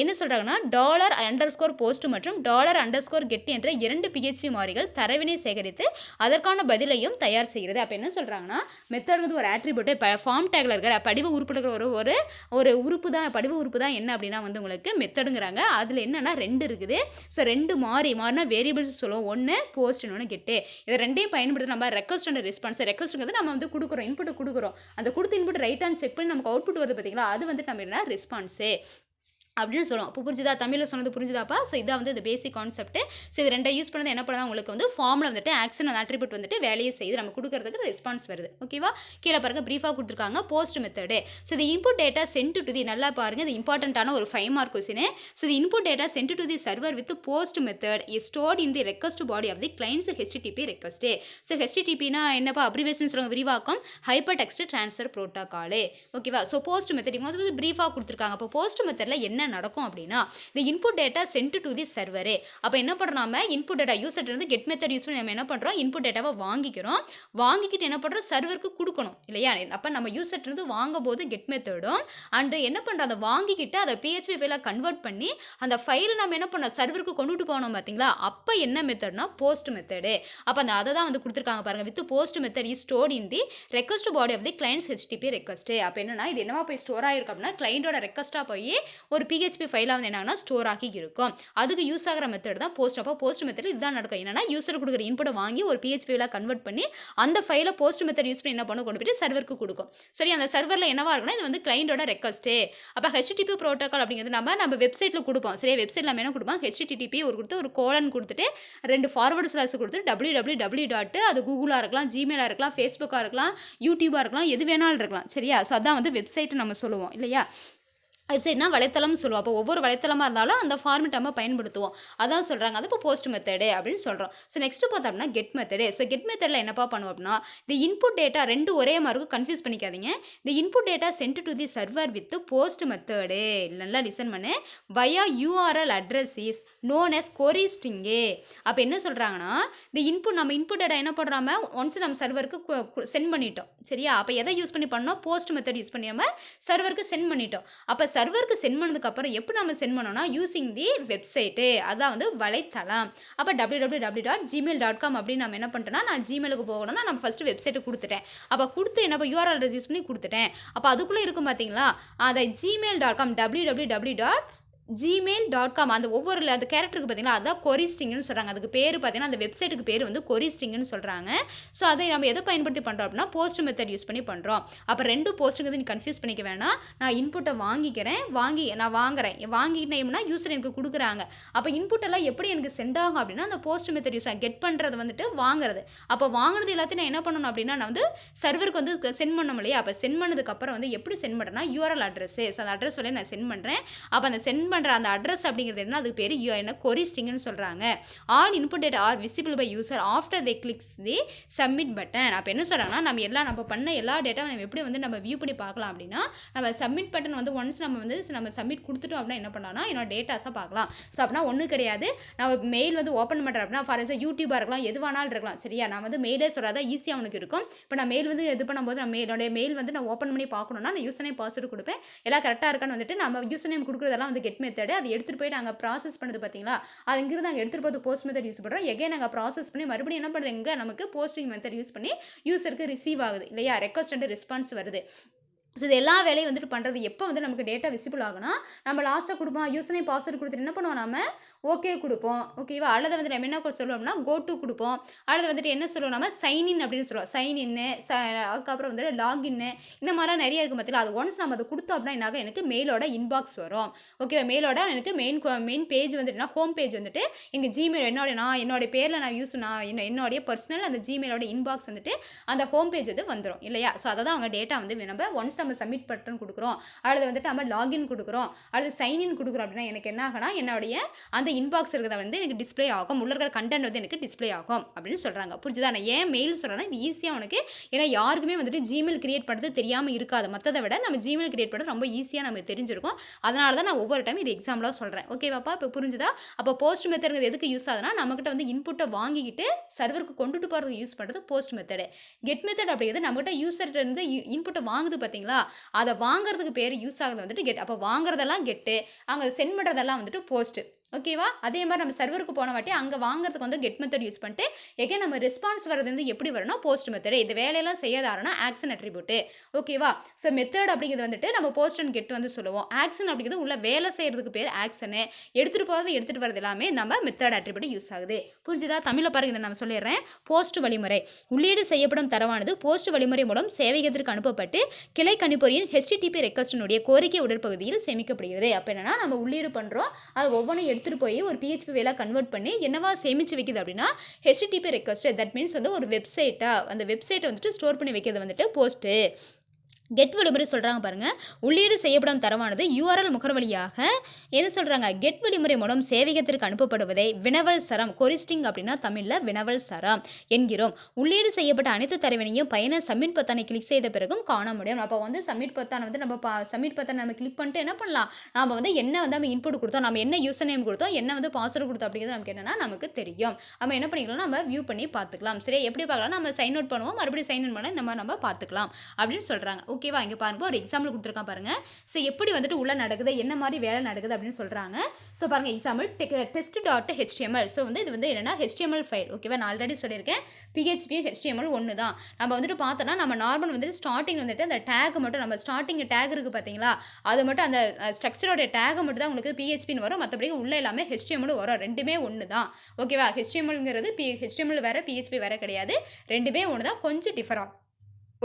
என்ன சொல்கிறாங்கன்னா $_post மற்றும் $_get என்ற 2 PHP மாறிகள் தரவினை சேகரித்து அதற்கான பதிலையும் தயார் செய்கிறது. அப்போ என்ன சொல்கிறாங்கன்னா மெத்தடுங்கிறது ஒரு ஆட்ரிபியூட், ஃபார்ம் டேக்ல இருக்கிற படிவ உறுப்பில் இருக்கிற ஒரு உறுப்பு தான், படிவ உறுப்பு தான் என்ன அப்படின்னா வந்து உங்களுக்கு மெத்தடுங்கிறாங்க. அதில் என்னென்னா 2 இருக்குது. ஸோ 2 மாறினா வேரியபிள்ஸ் சொல்லுவோம். ஒன்று போஸ்ட், இன்னொன்று கெட்டு. இதை 2யும் பயன்படுத்தி நம்ம ரெக்வஸ்ட் அண்ட் ரெஸ்பான்ஸ் நம்ம வந்து கொடுக்குறோம், இன்புட் கொடுக்குறோம். அந்த கொடுத்த இன்புட் ரைட்டான்னு செக் பண்ணி நமக்கு அவுட்புட் வருது பார்த்தீங்களா, அது வந்துட்டு நம்ம என்ன ரெஸ்பான்ஸு. அப்படின்னு சொல்லுவோம். இப்போ புரிஞ்சுதா? தமிழ்ல சொன்னது புரிஞ்சுதாப்பா? ஸோ இதான் வந்து இந்த பேசிக் கான்செப்ட். ஸோ இது 2 யூஸ் பண்ணது என்ன பண்ணுதா உங்களுக்கு வந்து ஃபார்ம்ல வந்துட்டு ஆக்ஷன் அண்ட் அட்ரிபியூட் வந்துட்டு வேலையை செய்யுது. நம்ம குடுக்குறதுக்கு ரெஸ்பான்ஸ் வருது. ஓகேவா? கீழ பாருங்க பிரீஃபா குடுத்துருக்காங்க. Post method. So the input data sent to the நல்லா பாருங்க. இது இம்பார்ட்டன்ட்டான ஒரு 5 mark question. So the input data sent to the server with post method is stored in the request body of the clients HTTP request. So HTTPனா என்னப்பா abbreviation சொல்லுவாங்க விரிவாக்கம் hyper text transfer protocol. ஓகேவா? ஸோ போஸ்ட் மெத்தட் இவங்க வந்து பிரீஃபா குடுத்துருக்காங்க. அப்போ post மெத்தட்ல என்ன நடக்கும் அப்படின்னா the input data sent to the server. அப்ப என்ன பண்றோம் நாம input data user இருந்து get method யூஸ் பண்ணி நம்ம என்ன பண்றோம் input dataவை வாங்கிக்கிறோம். வாங்கிக்கிட்டு என்ன பண்றோம் சர்வருக்கு கொடுக்கணும் இல்லையா? அப்ப நம்ம யூசர் இருந்து வாங்கும்போது get மெத்தடும் அண்ட் என்ன பண்றோம் அதை வாங்கிக்கிட்டு அதை PHP ஃபைலா கன்வெர்ட் பண்ணி அந்த ஃபைலை நம்ம என்ன பண்ணோம் சர்வருக்கு கொண்டுட்டு போனோம் பாத்தீங்களா? அப்ப என்ன மெத்தட்னா போஸ்ட் மெத்தட். அப்ப அந்த அதை தான் வந்து கொடுத்துருக்காங்க பாருங்க with post method is stored in the request body of the clients HTTP request. அப்ப என்னன்னா இது என்னவா போய் ஸ்டோர் ஆயிருக்கு அப்படின்னா கிளையண்டோட ரெக்வெஸ்டா போய் ஒரு PHP ஃபைலா வந்து என்னன்னா ஸ்டோர் ஆகி இருக்கும். அதுக்கு யூஸ் ஆகிற மெத்தட் தான் போஸ்ட். அப்போ போஸ்ட் மெத்தட் இதுதான் நடக்கும். என்னன்னா யூசர் கொடுக்குற இன்புட்டை வாங்கி ஒரு PHP ஃபைலா கன்வெர்ட் பண்ணி அந்த ஃபைலை போஸ்ட் மெத்தட் யூஸ் பண்ணி என்ன பண்ண கொண்டு போயிட்டு சர்வருக்கு கொடுக்கும். சரி அந்த சர்வரில் என்னவா இருக்குன்னா இது வந்து கிளைண்டோட ரெக்வெஸ்ட். அப்போ HTTP ப்ரோட்டோகால் அப்படிங்கிறது நம்ம வெப்சைட்டில் கொடுப்போம். சரி வெப்சைட்டில் நம்ம என்ன கொடுப்போம் HTTP ஒரு கொடுத்து ஒரு கோலன் கொடுத்துட்டு 2 ஃபார்வர்ட் ஸ்லாஷ் கொடுத்துட்டு www. அது கூகுளாக இருக்கலாம், ஜிமெயிலாக இருக்கலாம், ஃபேஸ்புக்காக இருக்கலாம், யூடியூபாக இருக்கலாம், எது வேணாலும் இருக்கலாம். சரியா? ஸோ அதான் வந்து வெப்சைட் நம்ம சொல்லுவோம் இல்லையா? வெப்சைட்னா வலைத்தளம்னு சொல்லுவோம். அப்போ ஒவ்வொரு வலைத்தளமாக இருந்தாலும் அந்த ஃபார்மெட் நம்ம பயன்படுத்துவோம். அதான் சொல்கிறாங்க அது இப்போ போஸ்ட் மெத்தடு அப்படின்னு சொல்கிறோம். ஸோ நெக்ஸ்ட் பார்த்தோம்னா கெட் மெத்தடு. ஸோ கெட் மெத்தடில் என்னப்பா பண்ணுவோம் அப்படின்னா தி இன்புட் டேட்டா 2 ஒரே மாதிரி இருக்கும். கன்ஃபியூஸ் பண்ணிக்காதீங்க. The input data sent to the server with post method. நல்லா லிசன் பண்ணு. Via URL address is known as query string. அப்போ என்ன சொல்கிறாங்கன்னா தி இன்புட் நம்ம இன்புட் டேட்டா என்ன பண்ணுறாம ஒன்ஸ் நம்ம சர்வருக்கு சென்ட் பண்ணிட்டோம். சரியா? அப்போ எதை யூஸ் பண்ணி பண்ணோம் போஸ்ட் மெத்தட் யூஸ் பண்ணி நம்ம சர்வருக்கு சென்ட் பண்ணிட்டோம். அப்போ சர்வருக்கு சென்ட் பண்ணதுக்கு அப்புறம் எப்படி நம்ம சென்ட் பண்ணோம்னா யூசிங் தி வெப்சைட்டு அதான் வந்து வலைத்தளம். அப்போ www.gmail.com அப்படின்னு நம்ம என்ன பண்ணிட்டோம்னா நான் ஜிமெயிலுக்கு போகணும்னா நம்ம ஃபஸ்ட்டு வெப்சைட்டு கொடுத்துட்டேன். அப்போ கொடுத்து என்ன URL அட்ரஸ் யூஸ் பண்ணி கொடுத்துட்டேன். அப்போ அதுக்குள்ளே இருக்கும் பார்த்தீங்களா அதை gmail.com www.gmail.com அந்த ஒவ்வொரு அந்த கேரக்டருக்கு பார்த்தீங்கன்னா அதான் கொரி ஸ்ட்ரிங்னு சொல்கிறாங்க. அதுக்கு பேர் பார்த்தீங்கன்னா அந்த வெப்சைட்டுக்கு பேர் வந்து கொரி ஸ்ட்ரிங்னு சொல்கிறாங்க. ஸோ அதை நம்ம எதை பயன்படுத்தி பண்ணுறோம் அப்படின்னா போஸ்ட் மெத்தட் யூஸ் பண்ணி பண்ணுறோம். அப்போ 2 போஸ்ட்டுங்கிறது நீ கன்ஃபியூஸ் பண்ணிக்க வேணாம். நான் இன்புட்டை வாங்கிக்கிறேன் நான் வாங்கிட்டேன்னா யூசர் எனக்கு கொடுக்குறாங்க. அப்போ இன்புட் எல்லாம் எப்படி எனக்கு சென்ட் ஆகும் அப்படின்னா அந்த போஸ்ட் மெத்தட் யூஸ் கெட் பண்ணுறது வந்துட்டு வாங்குறது. அப்போ வாங்குறது எல்லாத்தையும் நான் என்ன பண்ணணும் அப்படின்னா நான் வந்து சர்வருக்கு வந்து சென்ட் பண்ணணும் இல்லையா? அப்போ சென்ட் பண்ணதுக்கப்புறம் வந்து எப்படி சென்ட் பண்ணுறேன்னா URL அட்ரஸ். ஸோ அந்த அட்ரஸ் சொல்லி நான் சென்ட் பண்ணுறேன். அப்போ அந்த சென்ட் பண்ணுற அந்த அட்ரஸ் அப்படிங்கிறது என்ன அதுக்கு பேர் என்ன கொரி ஸ்ட்ரிங்னு சொல்கிறாங்க. All input data are visible by user after they clicks the submit button. அப்போ என்ன சொல்கிறாங்கன்னா நம்ம பண்ண எல்லா டேட்டாவும் நம்ம எப்படி வந்து நம்ம வியூ பண்ணி பார்க்கலாம் அப்படின்னா நம்ம சப்மிட் பட்டன் வந்து ஒன்ஸ் நம்ம சப்மிட் கொடுத்துட்டோம் அப்படின்னா என்ன பண்ணலாம்னா என்னோட டேட்டாஸை பார்க்கலாம். ஸோ அப்படின்னா ஒன்றும் கிடையாது. நான் மெயில் வந்து ஓப்பன் பண்ணுறேன் அப்படின்னா ஃபார் எக்ஸாம்பிள் யூடியூபாக இருக்கலாம் எது வேணாலும் இருக்கலாம். சரியா? நான் வந்து மெயிலே சொல்கிறதா ஈஸியாக அவனுக்கு இருக்கும். இப்போ நான் மெயில் வந்து இது பண்ணும்போது என்னோட மெயில் வந்து நான் ஓப்பன் பண்ணி பார்க்கணும்னா நான் யூசர் நேம் பாஸ்வேர்டு கொடுப்பேன். எல்லாம் கரெக்டாக இருக்கான்னு வந்துட்டு நம்ம யூசர் நேம் கொடுக்குறதெல்லாம் வந்து கெட் மெத்தட். அது எடுத்துகிட்டு போய் நாங்கள் ப்ராசஸ் பண்ணுறது பார்த்தீங்களா அது இங்கிருந்து நாங்கள் எடுத்துகிட்டு போகிறது போஸ்ட் மெத்தட் யூஸ் பண்ணுறோம். எகைன் நாங்கள் ப்ராசஸ் பண்ணி மறுபடியும் என்ன பண்ணுறது எங்கே நமக்கு போஸ்டிங் மெத்தட் யூஸ் பண்ணி யூசருக்கு ரிசீவ் ஆகுது இல்லையா? ரெக்வஸ்ட் அண்ட் ரெஸ்பான்ஸ் வருது. ஸோ இது எல்லா வேலையும் வந்துட்டு பண்ணுறது எப்போ வந்து நமக்கு டேட்டா விசிபிள் ஆகுனா நம்ம லாஸ்ட்டாக கொடுப்போம் யூசர் நேம் பாஸ்வேர்டு கொடுத்துட்டு என்ன பண்ணுவோம் நம்ம ஓகே கொடுப்போம். ஓகேவா? அல்லது வந்துட்டு நம்ம என்ன சொல்லுவோம்னா கோ டு கொடுப்போம். அல்லது வந்துட்டு என்ன சொல்லுவோம் நம்ம சைன்இன் அப்படின்னு சொல்லுவோம். சைன்இன்னு அதுக்கப்புறம் வந்துட்டு லாகின்னு இந்த மாதிரிலாம் நிறைய இருக்கும் பார்த்தீங்களா? அது ஒன்ஸ் நம்ம அதை கொடுத்தோம் அப்படின்னா என்னாக எனக்கு மெயிலோட இன்பாக்ஸ் வரும். ஓகேவா? மெயிலோட எனக்கு மெயின் பேஜ் வந்துட்டுனா ஹோம் பேஜ் வந்துட்டு எங்கள் ஜிமெயில் என்னோட பேரில் என்னுடைய பர்சனல் அந்த ஜிமெயிலோட இன்பாக்ஸ் வந்துட்டு அந்த ஹோம் பேஜ் வந்து வந்துடும் இல்லையா? ஸோ அதை தான் அவங்க டேட்டா வந்து நம்ம ஒன்ஸ் நம்ம சப்மிட் பட்டன் கொடுக்குறோம் அல்லது வந்துட்டு நம்ம லாகின் கொடுக்குறோம் அல்லது சைன்இன் கொடுக்குறோம் அப்படின்னா எனக்கு என்ன ஆகுனா என்னுடைய அந்த இன்பாக்ஸ் இருக்கிறத வந்து எனக்கு டிஸ்பிளே ஆகும். உள்ள இருக்கிற கண்டென்ட் வந்து எனக்கு டிஸ்பிளே ஆகும் அப்படின்னு சொல்கிறாங்க. புரிஞ்சுதா? நான் ஏன் மெயில் சொல்கிறேன்னா இது ஈஸியாக உனக்கு ஏன்னா யாருக்குமே வந்துட்டு ஜிமெயில் கிரியேட் பண்ணுறது தெரியாமல் இருக்காது. மற்றதை விட நம்ம ஜிமெயில் கிரியேட் பண்ணுறது ரொம்ப ஈஸியாக நமக்கு தெரிஞ்சிருக்கும். அதனால தான் நான் ஒவ்வொரு டைம் இது எக்ஸாம்பிளாக சொல்கிறேன். ஓகேவாப்பா? இப்போ புரிஞ்சுதா? அப்போ போஸ்ட் மெத்தட் எதுக்கு யூஸ் ஆகுதுன்னா நம்மகிட்ட வந்து இன்புட்டை வாங்கிக்கிட்டு சர்வருக்கு கொண்டுட்டு போகிறதுக்கு யூஸ் பண்ணுறது போஸ்ட் மெத்தடு. கெட் மெத்தட் அப்படிங்கிறது நம்மகிட்ட யூசர்கிட்ட இருந்து இன்புட்டை வாங்குது பார்த்தீங்களா அதை வாங்குறதுக்கு பேர் யூஸ் ஆகுது வந்துட்டு கெட். அப்போ வாங்குறதெல்லாம் கெட்டு அங்கே சென்ட் பண்ணுறதெல்லாம் வந்துட்டு போஸ்ட்டு. ஓகேவா? அதே மாரி நம்ம சர்வருக்கு போன வாட்டி அங்க வாங்குறதுக்கு வந்து கெட் மெத்தட் யூஸ் பண்ணிட்டு, எகைன் நம்ம ரெஸ்பான்ஸ் வரது வந்து எப்படி வரும்னா, போஸ்ட் மெத்தட். இந்த வேலையெல்லாம் செய்யாத யாருன்னா, ஆக்ஷன் அட்ரிபியூட். ஓகேவா? ஸோ மெத்தட் அப்படிங்கிறது வந்துட்டு நம்ம போஸ்ட் அண்ட் கெட் வந்து சொல்லுவோம். ஆக்ஷன் அப்படிங்கிறது உள்ள வேலை செய்றதுக்கு பேர் ஆக்ஷனு. எடுத்துட்டு போறது, எடுத்துட்டு வரது எல்லாமே நம்ம மெத்தட் அட்ரிபியூட் யூஸ் ஆகுது. புரிஞ்சுதா? தமிழ்ல பாருங்க இத நான் சொல்லிடுறேன். போஸ்ட் வழிமுறை. உள்ளீடு செய்யப்படும் தரவானது போஸ்ட் வழிமுறை மூலம் சேவையகத்திற்கு அனுப்பப்பட்டு, கிளை கணிப்பொறியின் HTTP ரெக்வெஸ்டினுடைய கோரிக்கை உடற்பகுதியில் சேமிக்கப்படுகிறது. அப்ப என்னன்னா, நம்ம உள்ளீடு பண்றோம். அது ஒவ்வொன்னும் எடுத்துட்டு போய் ஒரு PHP வேலா கன்வெர்ட் பண்ணி என்னவா சேமிச்சு வைக்குது அப்படின்னா, HTTP ரெக்வெஸ்ட். தட் மீன்ஸ் வந்து ஒரு வெப்சைட்டா, அந்த வெப்சைட்டை வந்துட்டு ஸ்டோர் பண்ணி வைக்கிறது வந்துட்டு போஸ்ட்டு. கெட் வழிமுறை சொல்கிறாங்க பாருங்க. உள்ளீடு செய்யப்படும் தரவானது URL முகவரியாக என்ன சொல்கிறாங்க, கெட் வழிமுறை மூலம் சேவையகத்திற்கு அனுப்பப்படுவதை வினவல் சரம், கொரிஸ்டிங் அப்படின்னா தமிழில் வினவல் சரம் என்கிறோம். உள்ளீடு செய்யப்பட்ட அனைத்து தரவினையும் பயனர் சப்மிட் பொத்தானை கிளிக் செய்த பிறகும் காண முடியும். அப்போ வந்து சப்மிட் பொத்தானை வந்து நம்ம சப்மிட் பொத்தானை நம்ம கிளிக் பண்ணிட்டு என்ன பண்ணலாம், நாம் வந்து என்ன வந்து நம்ம இன்புட் கொடுத்தோம், நம்ம என்ன யூசர் நேம் கொடுத்தோம், என்ன வந்து பாஸ்வேர்டு கொடுத்தோம் அப்படிங்கிறது நமக்கு என்னன்னா நமக்கு தெரியும். நம்ம என்ன பண்ணிக்கலாம், நம்ம வியூ பண்ணி பார்த்துக்கலாம். சரி, எப்படி பார்க்கலாம், நம்ம சைன் அவுட் பண்ணுவோம், மறுபடியும் சைன் இன் பண்ணால் இந்த மாதிரி நம்ம பார்த்துக்கலாம் அப்படின்னு சொல்கிறாங்க. ஓகேவா? இங்கே பாருங்க, ஒரு எக்ஸாம்பிள் கொடுத்துருக்கான் பாருங்க. ஸோ எப்படி வந்துட்டு உள்ள நடக்குது, என்ன மாதிரி வேலை நடக்குது அப்படின்னு சொல்கிறாங்க. ஸோ பாருங்க, எக்ஸாம்பிள் test.html. ஸோ வந்து இது வந்து என்னன்னா HTML ஃபைல். ஓகேவா? நான் ஆல்ரெடி சொல்லியிருக்கேன், PHP HTML ஒன்று தான். நம்ம வந்துட்டு பார்த்தோன்னா நம்ம நார்மல் வந்துட்டு ஸ்டார்டிங் வந்துட்டு அந்த டேக் மட்டும், நம்ம ஸ்டார்டிங் டேக் இருக்குது பார்த்தீங்களா, அது மட்டும் அந்த ஸ்ட்ரக்சரோட டேக் மட்டும் தான் உங்களுக்கு PHPன்னு வரும். மற்றபடி உள்ள எல்லாமே HTML வரும். ரெண்டுமே ஒன்று தான். ஓகேவா? HTMLங்கிறது HTML வேறு, PHP வேறு கிடையாது. ரெண்டுமே ஒன்று தான், கொஞ்சம் டிஃபராக.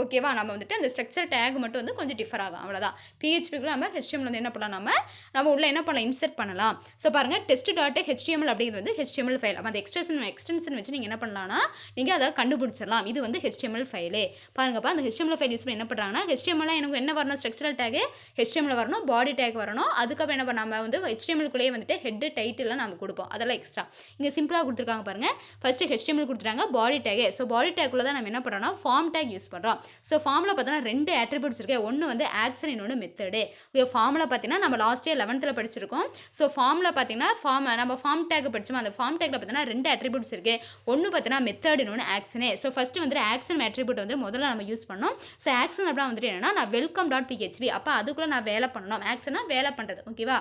ஓகேவா? நம்ம வந்துட்டு அந்த ஸ்ட்ரக்சர் டேக் மட்டும் வந்து கொஞ்சம் டிஃபர் ஆகும், அவ்வளோதான். PHPக்குள்ள நம்ம HTML வந்து என்ன பண்ணலாம், நம்ம உள்ள என்ன பண்ணலாம், இன்சர்ட் பண்ணலாம். ஸோ பாருங்கள், test.html அப்படிங்கிறது வந்து HTML ஃபைல். அப்போ அந்த எக்ஸ்டென்ஷன் வச்சு நீங்கள் என்ன பண்ணலாம்னா, நீங்கள் அதை கண்டுபிடிச்சிடலாம். இது வந்து HTML ஃபைலு. பாருங்கப்பா, அந்த HTML ஃபைல் யூஸ் பண்ணி என்ன பண்ணுறாங்கன்னா, HTML எனக்கு என்ன வரணும், ஸ்ட்ரக்சரல் டேக் HTML வரணும், பாடி டேக் வரணும். அதுக்கப்புறம் என்ன பண்ண, நம்ம வந்து HTMLக்குள்ளேயே வந்துட்டு ஹெட் டைட்டிலாம் நம்ம கொடுப்போம். அதெல்லாம் எக்ஸ்ட்ரா இங்கே சிம்பிளாக கொடுத்துருக்காங்க பாருங்கள். ஃபஸ்ட்டு HTML கொடுத்துட்டாங்க, பாடி டேக். ஸோ பாடி டேக்குள்ளே தான் நம்ம என்ன பண்ணுறோம்னா, ஃபார்ம் டேக் யூஸ் பண்ணுறோம். ஸோ ஃபார்மில் பார்த்தோன்னா 2 ஆட்ரிபியூட்ஸ் இருக்குது. ஒன்று வந்து ஆக்ஷன், இன்னொன்று மெத்தடு. ஃபார்மில் பார்த்தீங்கன்னா நம்ம லாஸ்ட் இயர் 11th படிச்சிருக்கோம். ஸோ ஃபார்மில் பார்த்தீங்கன்னா நம்ம ஃபார்ம் டேக் படிச்சோம். அந்த ஃபார்ம் டேக்கில் பார்த்தீங்கன்னா 2 ஆட்ரிபியூட்ஸ் இருக்குது. ஒன்று பார்த்தீங்கன்னா மெத்தட், இன்னொன்று ஆக்ஷனு. ஸோ ஃபஸ்ட்டு வந்து ஆக்ஷன் ஆட்ரிபியூட் வந்து முதல்ல நம்ம யூஸ் பண்ணோம். ஸோ ஆக்ஷன் அப்படின்னா வந்துட்டு என்னன்னா, நான் welcome.php. அப்போ அதுக்குள்ளே நான் வேலை பண்ணணும். ஆக்ஷனா வேலை பண்ணுறது. ஓகேவா?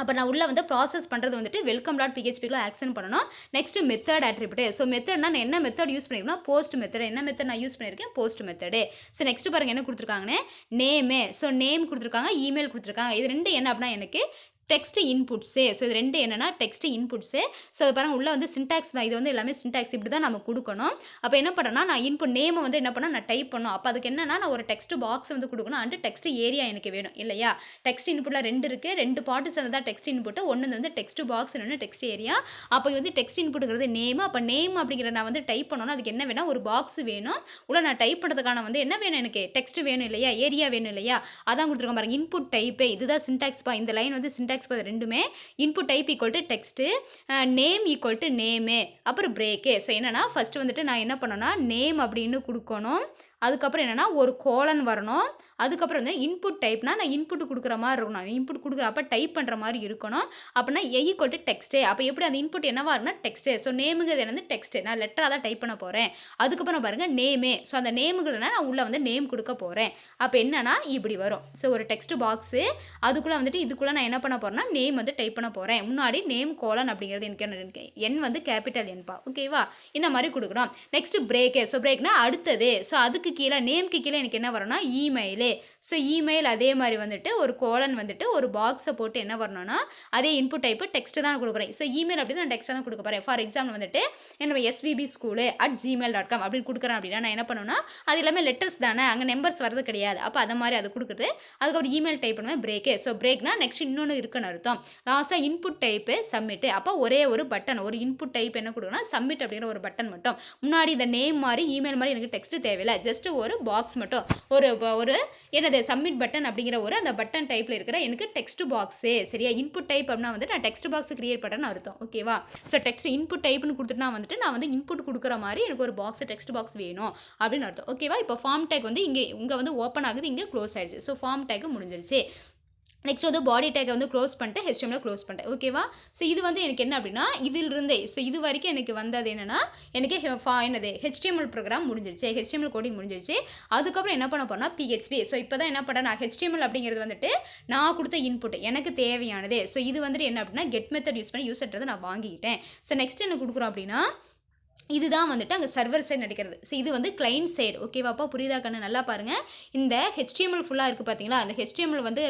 அப்போ நான் உள்ள வந்து ப்ராசஸ் பண்ணுறது வந்துட்டு welcome.phpக்குள்ள ஆக்ஷன் பண்ணணும். Next method attribute. ஸோ மெத்தட்னா நான் என்ன மெத்தட் யூஸ் பண்ணியிருக்கேன்னா, போஸ்ட் மெத்தட். என்ன மெத்தட் நான் யூஸ் பண்ணியிருக்கேன், போஸ்ட் மெத்தடு. ஸோ நெக்ஸ்ட் பாருங்கள் என்ன கொடுத்துருக்காங்கன்னு, நேமு. ஸோ நேம் கொடுத்துருக்காங்க, இமெயில் கொடுத்துருக்காங்க. இது ரெண்டு என்ன அப்படின்னா எனக்கு டெக்ஸ்ட் இன்புட்ஸு. ஸோ இது ரெண்டு என்னென்னா டெக்ஸ்ட் இன்புட்ஸு. ஸோ அது பாருங்கள் உள்ளே வந்து சின்டாக்ஸ் தான். இது வந்து எல்லாமே சின்டாக்ஸ் இப்படி தான் நம்ம கொடுக்கணும். அப்போ என்ன பண்ணுறேன்னா, நான் இன்புட் நேமை வந்து என்ன பண்ணால் நான் டைப் பண்ணணும். அப்போ அதுக்கு என்னென்னா, நான் ஒரு டெக்ஸ்ட் பாக்ஸ் வந்து கொடுக்கணும். அண்ட் டெக்ஸ்ட் ஏரியா எனக்கு வேணும் இல்லையா? டெக்ஸ்ட் இன்புட்டில் 2 இருக்குது. 2 பார்ட்டு சேர்ந்து தான் டெக்ஸ்ட் இன்புட்டு. ஒன்று வந்து டெக்ஸ்ட் பாக்ஸ், இன்னொன்று டெக்ஸ்ட் ஏரியா. அப்போ வந்து டெக்ஸ்ட் இன்புட்டுங்கிறது நேம். அப்போ நேம் அப்படிங்கிற நான் வந்து டைப் பண்ணணும். அதுக்கு என்ன வேணும், ஒரு பாக்ஸ் வேணும். உள்ள நான் டைப் பண்ணுறதுக்கான வந்து என்ன வேணும், எனக்கு டெக்ஸ்ட் வேணும் இல்லையா, ஏரியா வேணும் இல்லையா, அதான் கொடுத்துருக்கோம் பாருங்கள். இன்புட் டைப்பு இதுதான் சின்டாக்ஸ்ப்பா. இந்த லைன் வந்து சின்டாக்ஸ் பார்த்து ரெண்டுமே input type equal to text, name equal to name, அப்புறம் பிரேக்கு. ஸோ என்னென்னா ஃபஸ்ட்டு வந்துட்டு நான் என்ன பண்ணேன்னா, நேம் அப்படின்னு கொடுக்கணும். அதுக்கப்புறம் என்னென்னா ஒரு கோலன் வரணும். அதுக்கப்புறம் வந்து இன்புட் டைப்னா நான் இன்புட் கொடுக்குற மாதிரி இருக்கணும். இன்புட் கொடுக்குறப்ப டைப் பண்ணுற மாதிரி இருக்கணும். அப்படின்னா ஈக்குவல் டு டெக்ஸ்ட்டு. அப்போ எப்படி அந்த இன்புட் என்னவா இருக்குன்னா டெக்ஸ்ட்டு. ஸோ நேமுங்கிறது வந்து டெக்ஸ்ட்டு. நான் லெட்டராக தான் டைப் பண்ண போகிறேன். அதுக்கப்புறம் பாருங்கள் நேமே. ஸோ அந்த நேமுகள்னா நான் உள்ளே வந்து நேம் கொடுக்க போகிறேன். அப்போ என்னன்னா இப்படி வரும். ஸோ ஒரு டெக்ஸ்ட் பாக்ஸு, அதுக்குள்ளே வந்துட்டு இதுக்குள்ளே நான் என்ன பண்ண போகிறேன்னா, நேம் வந்து டைப் பண்ண போகிறேன். முன்னாடி நேம் கோலன் அப்படிங்கிறது எனக்கு என் வந்து கேபிட்டல் என்பா. ஓகேவா? இந்த மாதிரி கொடுக்குறோம். Next brake. ஸோ பிரேக்னா அடுத்தது. ஸோ அதுக்கு கீழே நேம்க்கு கீழே எனக்கு என்ன வரும்னா இமெயிலு. ஸோ இமெயில் அதே மாதிரி வந்துட்டு ஒரு கோலன் வந்துட்டு ஒரு பாக்ஸை போட்டு என்ன வரணும்னா, அதே இன்புட் டைப்பு டெக்ஸ்ட்டு தான் கொடுக்குறேன். ஸோ இமெயில் அப்படி நான் டெக்ஸ்ட்டாக தான் கொடுக்க போகிறேன். ஃபார் எக்ஸாம்பிள் வந்துட்டு என்னோட svbschool@gmail.com அப்படின்னு கொடுக்குறேன் அப்படின்னா நான் என்ன பண்ணுவேன்னா, அது எல்லாமே லெட்டர்ஸ் தானே, அங்கே நம்பர்ஸ் வரது கிடையாது. அப்போ அதை மாதிரி அது கொடுக்குறது. அதுக்கப்புறம் இமெயில் டைப் பண்ணுவேன் பிரேக்கு. ஸோ பிரேக்னா நெக்ஸ்ட் இன்னொன்று இருக்குன்னு அர்த்தம். லாஸ்ட்டாக இன்புட் டைப்பு சப்மிட்டு. அப்போ ஒரே ஒரு பட்டன், ஒரு இன்புட் டைப் என்ன கொடுக்குன்னா சப்மிட் அப்படிங்கிற ஒரு பட்டன் மட்டும். முன்னாடி இந்த நேம் மாதிரி இமெயில் மாதிரி எனக்கு டெக்ஸ்ட்டு தேவையில்லை. ஜஸ்ட் ஒரு பாக்ஸ் மட்டும், ஒரு என்னது சப்மிட் பட்டன் அப்படிங்கிற ஒரு அந்த பட்டன் டைப்பில் இருக்கிற எனக்கு டெக்ஸ்ட் பாக்ஸு. சரியா? இன்புட் டைப் அப்படின்னா வந்து நான் டெக்ஸ்ட் பாக்ஸ் கிரியேட் பண்ணுறேன்னு அர்த்தம். ஓகேவா? ஸோ டெக்ஸ்ட் இன்புட் டைப்னு கொடுத்துட்டுனா வந்துட்டு நான் வந்து இன்புட் கொடுக்குற மாதிரி எனக்கு ஒரு பாக்ஸ், டெக்ஸ்ட் பாக்ஸ் வேணும் அப்படின்னு அர்த்தம். ஓகேவா? இப்போ ஃபார்ம் டேக் வந்து இங்கே வந்து ஓப்பன் ஆகுது, இங்கே க்ளோஸ் ஆயிடுச்சு. ஸோ ஃபார்ம் டேக் முடிஞ்சிருச்சு. நெக்ஸ்ட் வந்து பாடி டேக்கை வந்து க்ளோஸ் பண்ணிட்டு ஹெச்டிஎம்மில் க்ளோஸ் பண்ணிட்டேன். ஓகேவா? ஸோ இது வந்து எனக்கு என்ன அப்படின்னா இதிலிருந்தே ஸோ இது வரைக்கும் எனக்கு வந்தது என்னென்னா எனக்கு என்னது ஹெச்டிஎம்எல் ப்ரோக்ராம் முடிஞ்சிருச்சு, ஹெச்டிஎம்எல் கோடிங் முடிஞ்சிருச்சு. அதுக்கப்புறம் என்ன பண்ண போறேன்னா பிஹெச்பி. ஸோ இப்போ தான் என்ன பண்ணேன் நான் ஹெச்டிஎம்எல் அப்படிங்கிறது வந்துட்டு நான் கொடுத்த இன்புட் எனக்கு தேவையானது. ஸோ இது வந்துட்டு என்ன அப்படின்னா கெட் மெத்தட் யூஸ் பண்ணி யூசர்ன்றதை நான் வாங்கிக்கிட்டேன். ஸோ நெக்ஸ்ட் என்ன கொடுக்குறோம் அப்படின்னா இதுதான் வந்துட்டு அங்கே சர்வர் சைடு நடக்கிறது. ஸோ இது வந்து கிளைண்ட் சைடு. ஓகேவாப்பா? புரியுதா கண்ணு? நல்லா பாருங்கள். இந்த ஹெச்டிஎம்எல் ஃபுல்லாக இருக்குது பார்த்தீங்களா? அந்த ஹெச்டிஎம்எல் வந்து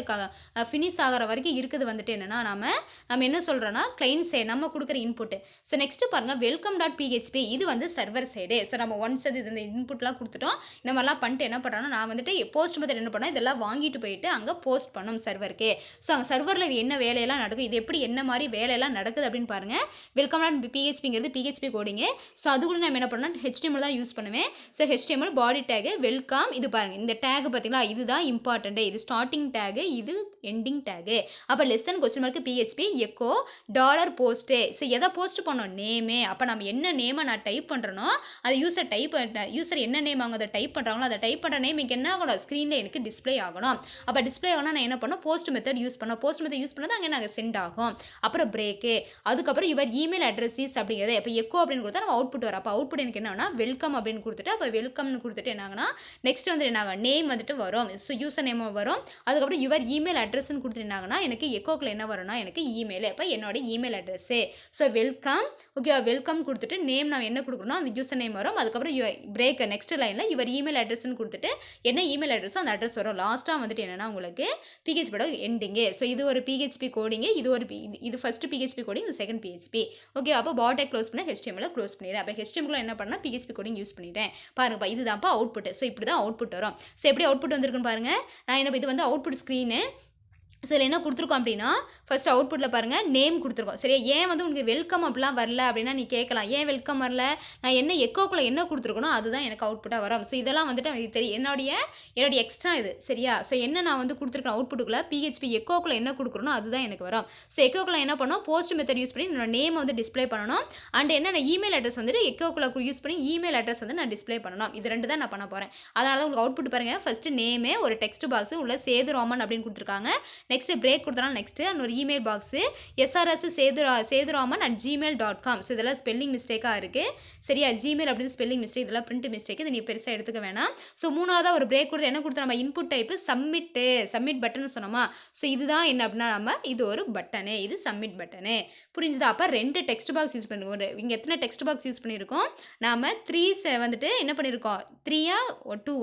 ஃபினிஷ் ஆகிற வரைக்கும் இருக்குது வந்துட்டு என்னென்னா நம்ம என்ன சொல்கிறோன்னா கிளைண்ட் சைடு நம்ம கொடுக்குற இன்புட்டு. ஸோ நெக்ஸ்ட்டு பாருங்கள் வெல்கம் டாட் பிஹெச்பி இது வந்து சர்வர் சைடு. ஸோ நம்ம ஒன்ஸ் அது இந்த இன்புட்லாம் கொடுத்துட்டோம். இந்த மாதிரிலாம் பண்ணிட்டு என்ன பண்ணுறோன்னா நான் வந்துட்டு போஸ்ட் மெத்தட் என்ன பண்ணேன் இதெல்லாம் வாங்கிட்டு போயிட்டு அங்கே போஸ்ட் பண்ணும் சர்வருக்கு. ஸோ அங்கே சர்வரில் இது என்ன வேலையெல்லாம் நடக்கும், இது எப்படி என்ன மாதிரி வேலையெல்லாம் நடக்குது அப்படின்னு பாருங்கள். வெல்கம் டாட் பிஹெச்பிங்கிறது பிஹெச்பி கோடிங்கு. ஸோ அதுக்குள்ள நம்ம என்ன பண்ணால் ஹெச்டிஎம்எல் தான் யூஸ் பண்ணுவேன். So HTML body tag welcome இது பாருங்கள் இந்த டேக் பார்த்தீங்களா இதுதான் இம்பார்ட்டண்ட்டு. இது ஸ்டார்டிங் டேகு இது எண்டிங் டேகு. அப்போ less than question mark PHP echo dollar post. So எதை போஸ்ட் பண்ணோம் நேமே. அப்போ நம்ம என்ன நேமை நான் டைப் பண்ணுறனோ அது யூசர் என்ன நேம் அவங்க அதை டைப் பண்ணுறாங்களோ அதை டைப் பண்ணுற நேம் எனக்கு என்ன ஆகணும் ஸ்க்ரீனில் எனக்கு டிஸ்பிளே ஆகணும். அப்போ டிஸ்பிளே ஆகணும் நான் என்ன பண்ணோம் போஸ்ட் மெத்தட் யூஸ் பண்ணோம். போஸ்ட் மெத்தட் யூஸ் பண்ணது அங்கே நாங்கள் சென்ட் ஆகும். அப்புறம் பிரேக்கு அதுக்கப்புறம் இவர் இமெயில் அட்ரஸ் அப்படிங்கிறது இப்போ எக்கோ அப்படின்னு கொடுத்தா நம்ம அவுட்புட் வர. அப்போ அவுட்புட் எனக்கு என்னன்னா வெல்கம் அப்படின்னு கொடுத்துட்டு அப்போ வெல்கம்னு கொடுத்துட்டு என்னாங்கன்னா நெக்ஸ்ட் வந்து என்ன நேம் வந்துட்டு வரும். ஸோ யூசர் நேம் வரும். அதுக்கப்புறம் யுவர் இமெயில் அட்ரஸ்ன்னு கொடுத்துட்டு என்னாங்கன்னா எனக்கு எக்கோக்கில் என்ன வரும்னா எனக்கு இமெயில். அப்போ என்னோட email address. So welcome okay welcome கொடுத்துட்டு நேம் நான் என்ன கொடுக்குறோன்னா அந்த யூசர் நேம் வரும். அதுக்கப்புறம் பிரேக் நெக்ஸ்ட் லைனில் யுவர் இமெயில் அட்ரஸ்ன்னு கொடுத்துட்டு என்ன இமெயில் அட்ரஸோ அந்த அட்ரஸ் வரும். லாஸ்ட்டாக வந்துட்டு என்னென்னா உங்களுக்கு பிஹெச்பியோட எண்டிங்கு. ஸோ இது ஒரு பிஹெச்பி கோடிங்கு இது ஃபஸ்ட்டு பிஹெச்பி கோடிங் இது செகண்ட் பிஹெச்பி. ஓகே அப்போ பாட்டை க்ளோஸ் பண்ண ஹெச்டிஎம்எல் க்ளோஸ் பண்ணிடுறேன். அப்போ ஹெச்டிஎம்எல் என்ன பண்ணால் பிஹெச்பி கோடிங் யூஸ் பண்ணிட்டேன். பாருங்கப்பா இதுதான்ப்பா அவுட்புட். ஸோ இப்படி தான் அவுட்புட் வரும். ஸோ எப்படி அவுட்புட் வந்திருக்குன்னு பாருங்கள். நான் என்ன இது வந்து அவுட்புட் ஸ்க்ரீனு. ஸோ இதில் என்ன கொடுத்துருக்கோம் அப்படின்னா ஃபஸ்ட் அவுட்புட்டில் பாருங்கள் நேம் கொடுத்துருக்கோம். சரியா ஏன் வந்து உங்களுக்கு வெல்கம் அப்படிலாம் வரல அப்படின்னா நீ கேட்கலாம் ஏன் வெல்கம் வரல நான் என்ன எக்கோக்குள்ளே என்ன கொடுத்துருக்கணும் அதுதான் எனக்கு அவுட்புட்டாக வரும். ஸோ இதெல்லாம் வந்துட்டு எனக்கு தெரியும் என்னுடைய எக்ஸ்ட்ரா இது சரியா. ஸோ என்ன நான் வந்து கொடுத்துருக்கேன் அவுட்புட்டுக்குள்ளே பிஹெச்பி எக்கோக்குள்ளே என்ன கொடுக்குறனோ அதுதான் எனக்கு வரும். ஸோ எக்கோக்குள்ளே என்ன பண்ணோம் போஸ்ட் மெத்தட் யூஸ் பண்ணி என்னோட நேம் வந்து டிஸ்பிளே பண்ணணும். அண்ட் என்ன இமெயில் அட்ரஸ் வந்துட்டு எக்கோக்குள்ளே யூஸ் பண்ணி இமெயில் அட்ரஸ் வந்து நான் டிஸ்பிளே பண்ணணும். இது ரெண்டு தான் நான் பண்ண போகிறேன். அதனால தான் உங்களுக்கு அவுட்புட் பாருங்கள். ஃபஸ்ட்டு நேமே ஒரு டெக்ஸ்ட் பாக்ஸ் உள்ள சேது ராமன் அப்படின்னு கொடுத்துருக்காங்க. நெக்ஸ்ட் பிரேக் கொடுத்தோம்னா நெக்ஸ்ட்டு ஒரு email box SRS seduraman@gmail.com. So இதெல்லாம் ஸ்பெல்லிங் மிஸ்டேக்காக இருக்குது சரியா. ஜிமெயில் அப்படின்னு ஸ்பெல்லிங் மிஸ்டேக் இதெல்லாம் பிரிண்ட் மிஸ்டேக் இது நீ பெருசாக எடுத்துக்க வேணாம். ஸோ மூணாவதாக ஒரு பிரேக் கொடுத்து என்ன கொடுத்தோம் நம்ம இன்புட் டைப்பு சப்மிட் பட்டன் சொன்னோமா. ஸோ இதுதான் என்ன அப்படின்னா நம்ம இது ஒரு பட்டனு இது சப்மிட் பட்டனு புரிஞ்சுதா. அப்போ ரெண்டு டெக்ஸ்ட் பாக்ஸ் யூஸ் பண்ணிருக்கோம். இங்கே எத்தனை டெக்ஸ்ட் பாக்ஸ் யூஸ் பண்ணியிருக்கோம் நாம் 3 வந்துட்டு என்ன பண்ணியிருக்கோம் 3 2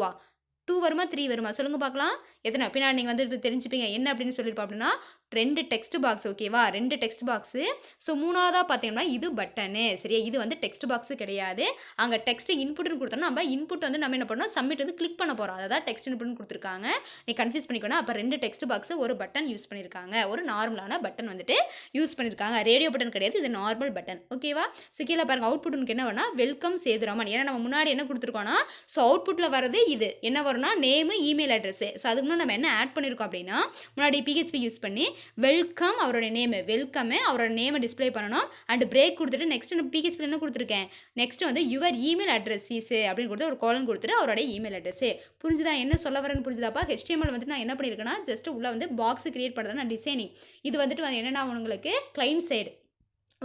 2 வருமா 3 வருமா சொல்லுங்கள் பார்க்கலாம். எத்தனை பின்னாடி நீங்கள் வந்து தெரிஞ்சுப்பீங்க என்ன அப்படின்னு சொல்லியிருப்போம் அப்படின்னா ரெண்டு டெக்ஸ்ட் பாக்ஸ் ஓகேவா ரெண்டு டெக்ஸ்ட் பாக்ஸு. ஸோ மூணாவதாக பார்த்தீங்கன்னா இது பட்டனு சரியா. இது வந்து டெக்ஸ்ட் பாக்ஸு கிடையாது. அங்கே டெக்ஸ்ட் இன்புட்னு கொடுத்தோம்னா நம்ம இன்புட் வந்து நம்ம என்ன பண்ணோம் சப்மிட் வந்து கிளிக் பண்ண போகிறோம். அதான் டெக்ஸ்ட் இன்புட்னு கொடுத்துருக்காங்க. நீ கன்ஃபியூஸ் பண்ணிக்கணும். அப்போ ரெண்டு டெக்ஸ்ட் பாக்ஸு ஒரு பட்டன் யூஸ் பண்ணியிருக்காங்க. ஒரு நார்மலான பட்டன் வந்துட்டு யூஸ் பண்ணியிருக்காங்க. ரேடியோ பட்டன் கிடையாது இது நார்மல் பட்டன் ஓகேவா. ஸோ கீழே பாருங்கள் அவுட்புட்டுக்கு என்ன வேணா வெல்கம் சேதுராமன். ஏன்னா நம்ம முன்னாடி என்ன கொடுத்துருக்கோன்னா ஸோ அவுட்புட்டில் வரது இது என்ன வரும்னா நேமு இமெயில் அட்ரஸு. ஸோ அதுக்கு முன்னாடி நம்ம என்ன ஆட் பண்ணியிருக்கோம் அப்படின்னா முன்னாடி பிஹெச்பி யூஸ் பண்ணி வெல்கம் அவரோட நேமு வெல்கமே அவரோட நேமை டிஸ்பிளே பண்ணணும். அண்ட் பிரேக் கொடுத்துட்டு நெக்ஸ்ட் நம்ம பிஹெச்பி என்ன கொடுத்துருக்கேன் நெக்ஸ்ட் வந்து யுவர் இமெயில் அட்ரஸ் அப்படின்னு கொடுத்து ஒரு காலன் கொடுத்துட்டு அவரோட இமெயில் அட்ரஸு. புரிஞ்சுதா என்ன சொல்ல வரேன்னு புரிஞ்சுதாப்பா. HTML வந்துட்டு நான் என்ன பண்ணியிருக்கேன்னா ஜஸ்ட் உள்ள வந்து பாக்ஸ் கிரியேட் பண்ணுறது நான் டிசைனிங். இது வந்துட்டு என்னென்னா உங்களுக்கு கிளைண்ட் சைடு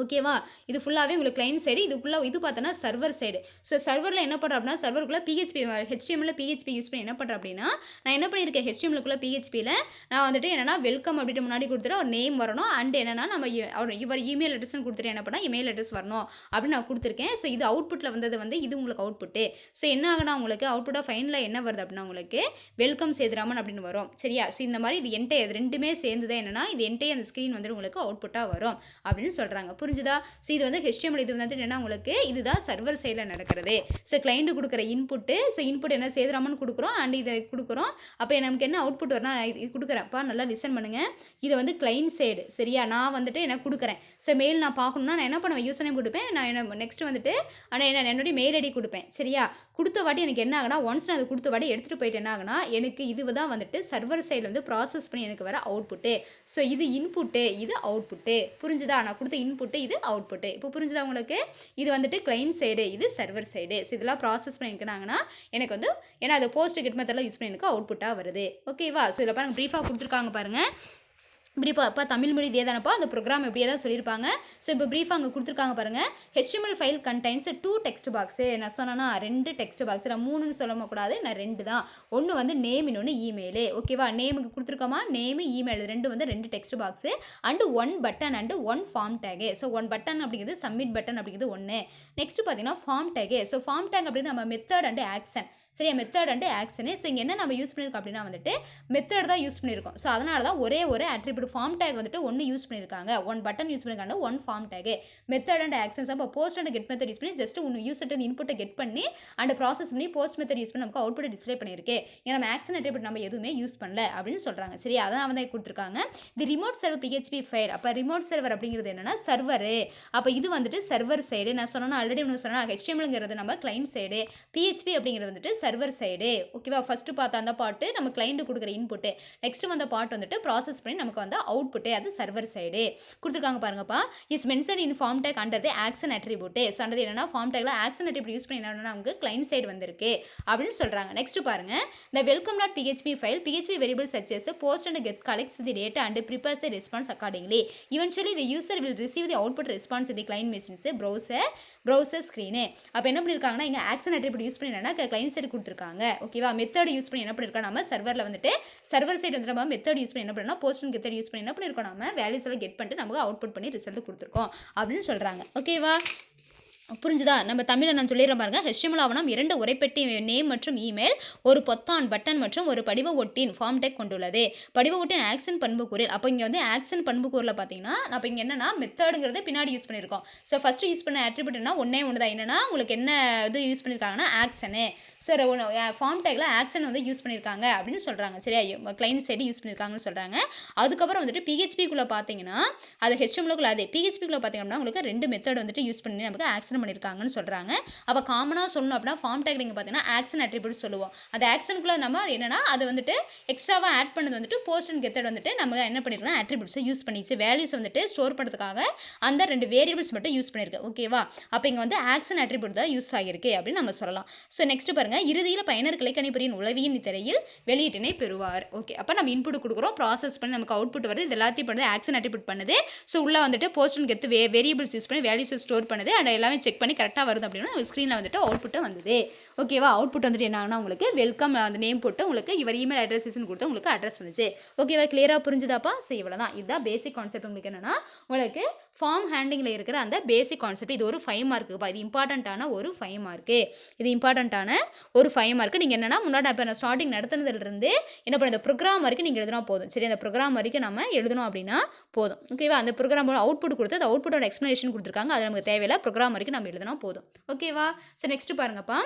ஓகேவா. இது ஃபுல்லாகவே உங்களுக்கு கிளைண்ட் சைடு இதுக்குள்ளே இது பார்த்தோன்னா சர்வர் சைடு. ஸோ சர்வரில் என்ன பண்ணுறேன் அப்படின்னா சர்வருக்குள்ளே HTML பிஹெச்பி யூஸ் பண்ணி என்ன பண்ணுறேன் அப்படின்னா நான் என்ன பண்ணியிருக்கேன் HTMLக்குள்ளே பிஹெச்பியில் நான் வந்துட்டு என்னென்னா வெல்கம் அப்படின்ட்டு முன்னாடி கொடுத்துட்டு ஒரு நேம் வரணும். அண்ட் என்னென்னா நம்ம இவர் இமெயில் அட்ரஸ்ன்னு கொடுத்துட்டு என்ன பண்ணால் இமெயில் அட்ரஸ் வரணும் அப்படின்னு நான் கொடுத்துருக்கேன். ஸோ இது அவுட்புட்டில் வந்தது வந்து இது உங்களுக்கு அவுட்புட்டு. ஸோ என்ன ஆகுனா உங்களுக்கு அவுட்புட்டாக ஃபைனலாக என்ன வருது அப்படின்னா உங்களுக்கு வெல்கம் சேதுராமன் அப்படின்னு வரும் சரியா. ஸோ இந்த மாதிரி இது இது ரெண்டுமே சேர்ந்து தான் என்னென்னா இது அந்த ஸ்க்ரீன் வந்துட்டு உங்களுக்கு அவுட்புட்டாக வரும் அப்படின்னு சொல்கிறாங்க. புரிஞ்சுதா. ஸோ இது வந்து HTML இது வந்து என்ன உங்களுக்கு இதுதான் சர்வர் சைடில் நடக்கிறது. ஸோ கிளைண்ட் கொடுக்குற இன்புட்டு. ஸோ இன்புட் என்ன சேதுராமன் கொடுக்குறோம் அண்ட் இதை கொடுக்குறோம். அப்போ நமக்கு என்ன அவுட்புட் வரணும் இது கொடுக்குறேன்ப்பா நல்லா லிசன் பண்ணுங்கள். இதை வந்து கிளைண்ட் சைடு சரியா. நான் வந்துட்டு என்ன கொடுக்குறேன். ஸோ மெயில் நான் பார்க்கணுன்னா நான் என்ன பண்ணுவேன் யூசர் நேம் கொடுப்பேன். நான் என்ன நெக்ஸ்ட் வந்துட்டு ஆனால் என்னுடைய மெயில் ஐடி கொடுப்பேன் சரியா. கொடுத்த வாட்டி எனக்கு என்ன ஆகுனா ஒன்ஸ் நான் அது கொடுத்த வாட்டி எடுத்துகிட்டு போயிட்டு என்ன ஆகுனா எனக்கு இது தான் வந்துட்டு சர்வர் சைடில் வந்து ப்ராசஸ் பண்ணி எனக்கு வர அவுட்புட்டு. ஸோ இது இன்புட்டு இது அவுட்புட்டு புரிஞ்சுதா. நான் கொடுத்த இன்புட்டு இது அவுட்புட்டு. இப்போ புரிஞ்சுதா உங்களுக்கு. இது வந்துட்டு கிளைண்ட் சைடு இது சர்வர் சைடு. ஸோ இதெல்லாம் ப்ராசஸ் பண்ணியிருக்காங்கன்னா எனக்கு வந்து ஏன்னா அது போஸ்ட் கெட் மெத்தட்லாம் யூஸ் பண்ணி எனக்கு அவுட்புட்டாக வருது ஓகேவா. ஸோ இதில் பாருங்கள் ப்ரீஃபாக கொடுத்துருக்காங்க பாருங்கள். ப்ரீஃபாக அப்போ தமிழ் மொழி இதே தானப்பா அந்த ப்ரோக்ராம் எப்படியே தான் சொல்லியிருப்பாங்க. ஸோ இப்போ ப்ரீஃபாக அங்கே கொடுத்துருக்காங்க பாருங்கள். HTML file contains 2 text box. நான் சொன்னேன்னா 2 டெக்ஸ்ட் பாக்ஸ். நான் 3ன்னு சொல்லக்கூடாது, நான் 2 தான். ஒன்று வந்து நேம், இன்னொன்று இமெயிலு. ஓகேவா, நேமுக்கு கொடுத்துருக்கோமா, நேமு இமெயில் 2 வந்து 2 text box and 1 button and 1 form tag. So 1 button அப்படிங்கிறது சப்மிட் பட்டன் அப்படிங்கிறது 1. நெக்ஸ்ட் பார்த்தீங்கன்னா form tag. So form tag அப்படிங்கிறது நம்ம மெத்தட் அண்டு ஆக்ஷன். சரியா, மெத்தட் அண்டு ஆக்ஷனு. ஸோ இங்கே என்ன நம்ம யூஸ் பண்ணியிருக்கோம் அப்படின்னா வந்துட்டு மெத்தட் தான் யூஸ் பண்ணியிருக்கோம். ஸோ அதனால தான் ஒரே ஒரு அட்ரிபியூட் ஃபார்ம் டேக் வந்துட்டு 1 யூஸ் பண்ணியிருக்காங்க, 1 பட்டன் யூஸ் பண்ணியிருக்காங்க, 1 form tag. Method and actions அப்போ post and get method use பண்ணி ஜஸ்ட் ஒன்று யூஸ் இன்புட்டை கெட் பண்ணி அண்ட் ப்ராசஸ் பண்ணி போஸ்ட் மெத்தட் யூஸ் பண்ணி நமக்கு அவுட்புட் டிஸ்பிளே பண்ணியிருக்கு. ஏன்னா நம்ம ஆக்ஷன் அட்ரிபியூட் நம்ம எதுவுமே யூஸ் பண்ணல அப்படின்னு சொல்கிறாங்க. சரி, அதான் வந்து கொடுத்துருக்காங்க. தி ரிமோட் சர்வர் PHP ஃபைல். அப்போ ரிமோட் சர்வர் அப்படிங்கிறது என்னன்னா சர்வரு. அப்போ இது வந்துட்டு சர்வர் சைடு. நான் சொன்னேன்னா ஆல்ரெடி ஒன்று சொன்னால் HTMLங்கிறது நம்ம கிளைண்ட் சைடு, PHP அப்படிங்கிறது வந்துட்டு சர்வர் சைடு. ஓகேவா, ஃபஸ்ட்டு பார்த்தா அந்த பாட்டு நம்ம கிளைண்ட் கொடுக்குற இன்புட்டு, நெக்ஸ்ட் வந்த பார்ட் வந்துட்டு ப்ராசஸ் பண்ணி நமக்கு வந்து அவுட்புட்டு, அது சர்வர் சைடு கொடுத்துருக்காங்க பாருங்கப்பா. Is mention in form tag under the action attribute. So under என்னன்னா ஃபார்ம் டேக்ல ஆக்ஷன் அட்ரிபியூட் யூஸ் பண்ணி என்னன்னா நமக்கு கிளைண்ட் சைடு வந்திருக்கு அப்படின்னு சொல்றாங்க. நெக்ஸ்ட் பாருங்க, the welcome.php file PHP variables such as post and get collects the data and prepares the response accordingly. Eventually the user will receive the output response in the client machines browser screen. அப்போ என்ன பண்ணியிருக்காங்கன்னா இங்கே action attribute use பண்ணி என்னன்னா client side கொடுத்துருக்காங்க. ஓகேவா, method use பண்ணி என்ன பண்ணியிருக்கோம் நம்ம சர்வரில் வந்துட்டு சர்வர் சைடு வந்து நம்ம மெத்தட் யூஸ் பண்ணி என்ன பண்ணா போஸ்ட் அண்ட் கெத்தட் யூஸ் பண்ணி என்ன பண்ணியிருக்கோம் நம்ம வேல்யூஸ் எல்லாம் கெட் பண்ணிட்டு நமக்கு அவுட்புட் பண்ணி ரிசல்ட் கொடுத்துருக்கோம் அப்படின்னு சொல்கிறாங்க. ஓகேவா, புரிஞ்சுதா? நம்ம தமிழில் நான் சொல்லிடுறேன் பாருங்க. HTML ஆவணம் 2 உரைப்பெட்டி நேம் மற்றும் இமெயில், ஒரு பொத்தான் பட்டன் மற்றும் ஒரு படிவ ஒட்டின் ஃபார்ம் டேக் கொண்டுள்ளது. படிவ ஒட்டின் ஆக்ஷன் பண்புக்கூறில். அப்போ இங்கே வந்து ஆக்ஷன் பண்புக்கூறில் பார்த்தீங்கன்னா அப்போ இங்கே என்னன்னா மெத்தடுங்கிறது பின்னாடி யூஸ் பண்ணியிருக்கோம். ஸோ ஃபஸ்ட்டு யூஸ் பண்ண அட்ரிபியூட்னா ஒன்றே ஒன்று தான். என்னன்னா உங்களுக்கு என்ன இது யூஸ் பண்ணியிருக்காங்கன்னா ஆக்ஷனு. ஸோ ஃபார்ம் டேக்கில் ஆக்ஷன் வந்து யூஸ் பண்ணியிருக்காங்க அப்படின்னு சொல்கிறாங்க. சரியா, கிளைண்ட் சைடு யூஸ் பண்ணியிருக்காங்கன்னு சொல்கிறாங்க. அதுக்கப்புறம் வந்துட்டு PHPக்குள்ளே பார்த்தீங்கன்னா அது HTMLக்குள்ள அதே PHPக்குள்ளே பார்த்தீங்கன்னா உங்களுக்கு 2 மெத்தட் வந்துட்டு யூஸ் பண்ணி நமக்கு ஆக்ஷன் பண்ணியிருக்காங்கன்னு சொல்கிறாங்க. அப்போ காமனாக சொல்லணும் அப்படின்னா ஃபார்ம் டேக் நீங்கள் பார்த்தீங்கன்னா ஆக்ஷன் அட்ரிபியூட் சொல்லுவோம். அது ஆக்ஷனுக்குள்ள நம்ம என்னன்னா அது வந்துட்டு எக்ஸ்ட்ராவாக ஆட் பண்ணது வந்துட்டு போஸ்ட் அண்ட் கெத்தட் வந்துட்டு நம்ம என்ன பண்ணிருக்கோம் அட்ரிபியூட்ஸை யூஸ் பண்ணிச்சு வேல்யூஸ் வந்துட்டு ஸ்டோர் பண்ணுறதுக்காக அந்த 2 வேரியபிள்ஸ் மட்டும் யூஸ் பண்ணியிருக்கு. ஓகேவா, அப்போ இங்கே வந்து ஆக்ஷன் அட்ரிபியூட் தான் யூஸ் ஆகிருக்கு அப்படின்னு நம்ம சொல்லலாம். ஸோ நெக்ஸ்ட் பாருங்க, இறுதியில் பயனர் கிளைக்கணிப்பொறியின் உளவியின் திரையில் வெளியீட்டினை பெறுவார். ஓகே, அப்போ நம்ம இன்புட் கொடுக்குறோம், ப்ராசஸ் பண்ணி நமக்கு அவுட்புட் வருது, இது எல்லாத்தையும் பண்ணுறது ஆக்ஷன் அட்ரிபியூட் பண்ணுது. ஸோ உள்ள வந்துட்டு போஸ்ட் அண்ட் கெத்து வேரியபிள்ஸ் யூஸ் பண்ணி வேல்யூஸை ஸ்டோர் பண்ணுது அண்ட் எல்லாமே செக் பண்ணி கரெக்டாக வருது அப்படின்னா ஸ்க்ரீனில் வந்துட்டு அவுட்புட்டு வந்தது. ஓகேவா, அவுட்புட் வந்துட்டு என்ன உங்களுக்கு வெல்கம் அந்த நேம் போட்டு உங்களுக்கு இவர் இமெயில் அட்ரஸ்ன்னு கொடுத்து உங்களுக்கு அட்ரஸ் வந்துச்சு. ஓகேவா, கிளியராக புரிஞ்சுதாப்பா? ஸோ இவ்வளோ தான். இதுதான் பேசிக் கான்செப்ட். உங்களுக்கு என்னன்னா உங்களுக்கு ஃபார்ம் ஹேண்டிங்கில் இருக்கிற அந்த பேசிக் கான்செப்ட். இது ஒரு 5 மார்க்குப்பா. இது இம்பார்ட்டண்ட்டான ஒரு 5 மார்க்கு. இது இம்பார்ட்டண்ட்டான ஒரு 5 மார்க்கு. நீங்கள் என்னன்னா முன்னாடி இப்போ நான் ஸ்டார்டிங் நடத்துனதுலேருந்து என்ன பண்ண இந்த ப்ரோக்ராம் வரைக்கும் நீங்கள் எழுதினா போதும். சரி, அந்த ப்ரோக்ராம் வரைக்கும் நம்ம எழுதணும் அப்படின்னா போதும். ஓகேவா, அந்த ப்ரோக்ராமோட அவுட்புட் கொடுத்து அந்த அவுட்புட்டோட எக்ஸ்ப்ளனேஷன் கொடுத்துருக்காங்க. அது நமக்கு தேவையில்லை, ப்ரோக்ராம் வரைக்கும் நம்ம எழுதினா போதும். ஓகேவா, ஸோ நெக்ஸ்ட் பாருங்கப்பா.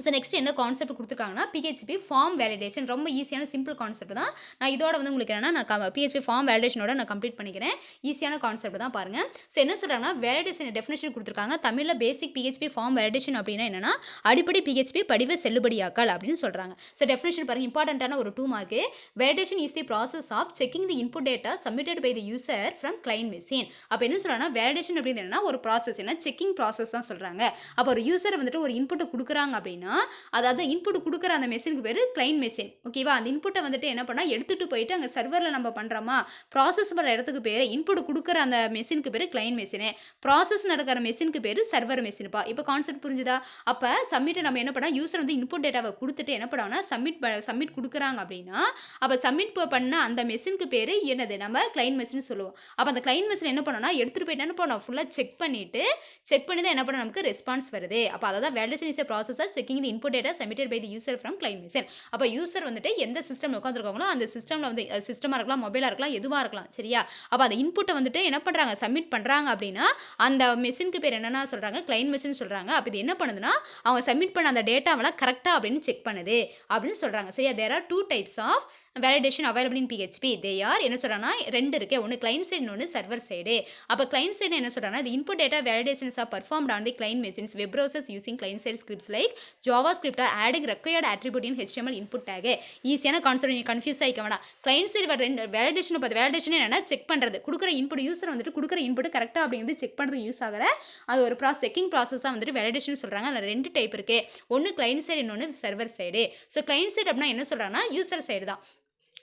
ஸோ நெக்ஸ்ட் என்ன கான்செப்ட் கொடுத்துருக்காங்கன்னா PHP ஃபார்ம் வேலிடேஷன். ரொம்ப ஈஸியான சிம்பிள் கான்செப்ட் தான். நான் இதோட வந்து உங்களுக்கு என்னன்னா நான் PHP ஃபார்ம் வேலிடேஷனோட நான் கம்ப்ளீட் பண்ணிக்கிறேன். ஈஸியான கான்செப்ட் தான் பாருங்கள். ஸோ என்ன சொல்கிறாங்கன்னா வேலிடேஷன் டெஃபினேஷன் கொடுத்துருக்காங்க. தமிழில் பேசிக் PHP ஃபார்ம் வேலிடேஷன் அப்படின்னா என்னன்னா அடிப்படை PHP படிவ செல்லுபடியாக்கல் அப்படின்னு சொல்கிறாங்க. ஸோ டெஃபினேஷன் பாருங்கள், இம்பார்ட்டண்ட்டான ஒரு 2 mark. Validation is the process of checking the input data submitted by the user from client machine. அப்போ என்ன சொல்கிறாங்கன்னா வேலிடேஷன் அப்படின்னு என்னன்னா ஒரு ப்ராசஸ், என்ன செக்கிங் ப்ராசஸ் தான் சொல்கிறாங்க. அப்போ ஒரு யூசர் வந்துட்டு ஒரு இன்புட்டை கொடுக்குறாங்க அப்படின்னா அதாவது இன்புட் கொடுக்குற அந்த மெஷினுக்கு பேர் கிளைண்ட் மெஷின். ஓகேவா, அந்த இன்புட்டை வந்துட்டு என்ன பண்ணால் எடுத்துகிட்டு போயிட்டு அங்கே சர்வரில் நம்ம பண்ணுறோமா ப்ராசஸ் பண்ணுற இடத்துக்கு பேர் இன்புட் கொடுக்குற அந்த மெஷினுக்கு பேர் கிளைண்ட் மெஷினு, ப்ராசஸ் நடக்கிற மெஷினுக்கு பேர் சர்வர் மெஷினுப்பா. இப்போ கான்செப்ட் புரிஞ்சுதா? அப்போ சப்மிட்டை நம்ம என்ன பண்ணால் யூசர் வந்து இன்புட் டேட்டாவை கொடுத்துட்டு என்ன பண்ணாங்கன்னா சப்மிட் கொடுக்குறாங்க அப்படின்னா அப்போ சப்மிட் பண்ண அந்த மெஷினுக்கு பேர் என்னது நம்ம கிளைண்ட் மெஷின் சொல்லுவோம். அப்போ அந்த கிளைண்ட் மெஷின் என்ன பண்ணோம்னா எடுத்துகிட்டு போயிட்டு என்ன பண்ணோம் ஃபுல்லாக செக் பண்ணி தான் என்ன பண்ண நமக்கு ரெஸ்பான்ஸ் வருது. அப்போ அதான் validation is a process of checking the input data submitted by the user from client machine. அப்போ யூசர் வந்துட்டு எந்த சிஸ்டமில் உட்காந்துருக்காங்களோ அந்த சிஸ்டமில் வந்து சிஸ்டமாக இருக்கலாம், மொபைலாக இருக்கலாம், எதுவாக இருக்கலாம். சரியா, அப்போ அந்த இன்புட்டை வந்துட்டு என்ன பண்ணுறாங்க சப்மிட் பண்ணுறாங்க அப்படின்னா அந்த மெஷினுக்கு பேர் என்னென்னா சொல்கிறாங்க கிளைண்ட் மெஷின் சொல்கிறாங்க. அப்போ இது என்ன பண்ணுதுன்னா அவங்க சப்மிட் பண்ண அந்த டேட்டாவெல்லாம் கரெக்டாக அப்படின்னு செக் பண்ணுது அப்படின்னு சொல்கிறாங்க. சரியா, there are 2 types of validation available in PHP. They are என்ன சொல்கிறாங்கன்னா 2 இருக்கு, ஒன்று கிளைண்ட் சைடு ஒன்று சர்வர் சைடு. அப்போ கிளைண்ட் சைடு என்ன சொல்கிறாங்கன்னா the input data validations are performed on the client machines web browsers using client side scripts like JavaScript or adding required attribute in HTML input tag. ஈஸியான concept, நீங்கள் confuse ஆகிக்க வேணாம். Client side validation பார்த்து validation என்னன்னா check பண்ணுறது, கொடுக்குற input user வந்துட்டு கொடுக்குற input கரெக்டாக அப்படிங்கிறது செக் பண்ணுறது யூஸ் ஆகிற அது ஒரு செக்கிங் ப்ராசஸ் தான் வந்துட்டு வேலிடேஷன் சொல்கிறாங்க. அதில் 2 டைப் இருக்குது, ஒன்று கிளைண்ட் சைடு இன்னொன்று server side. So client side அப்படின்னா என்ன சொல்கிறாங்கன்னா யூசர் சைடு தான்.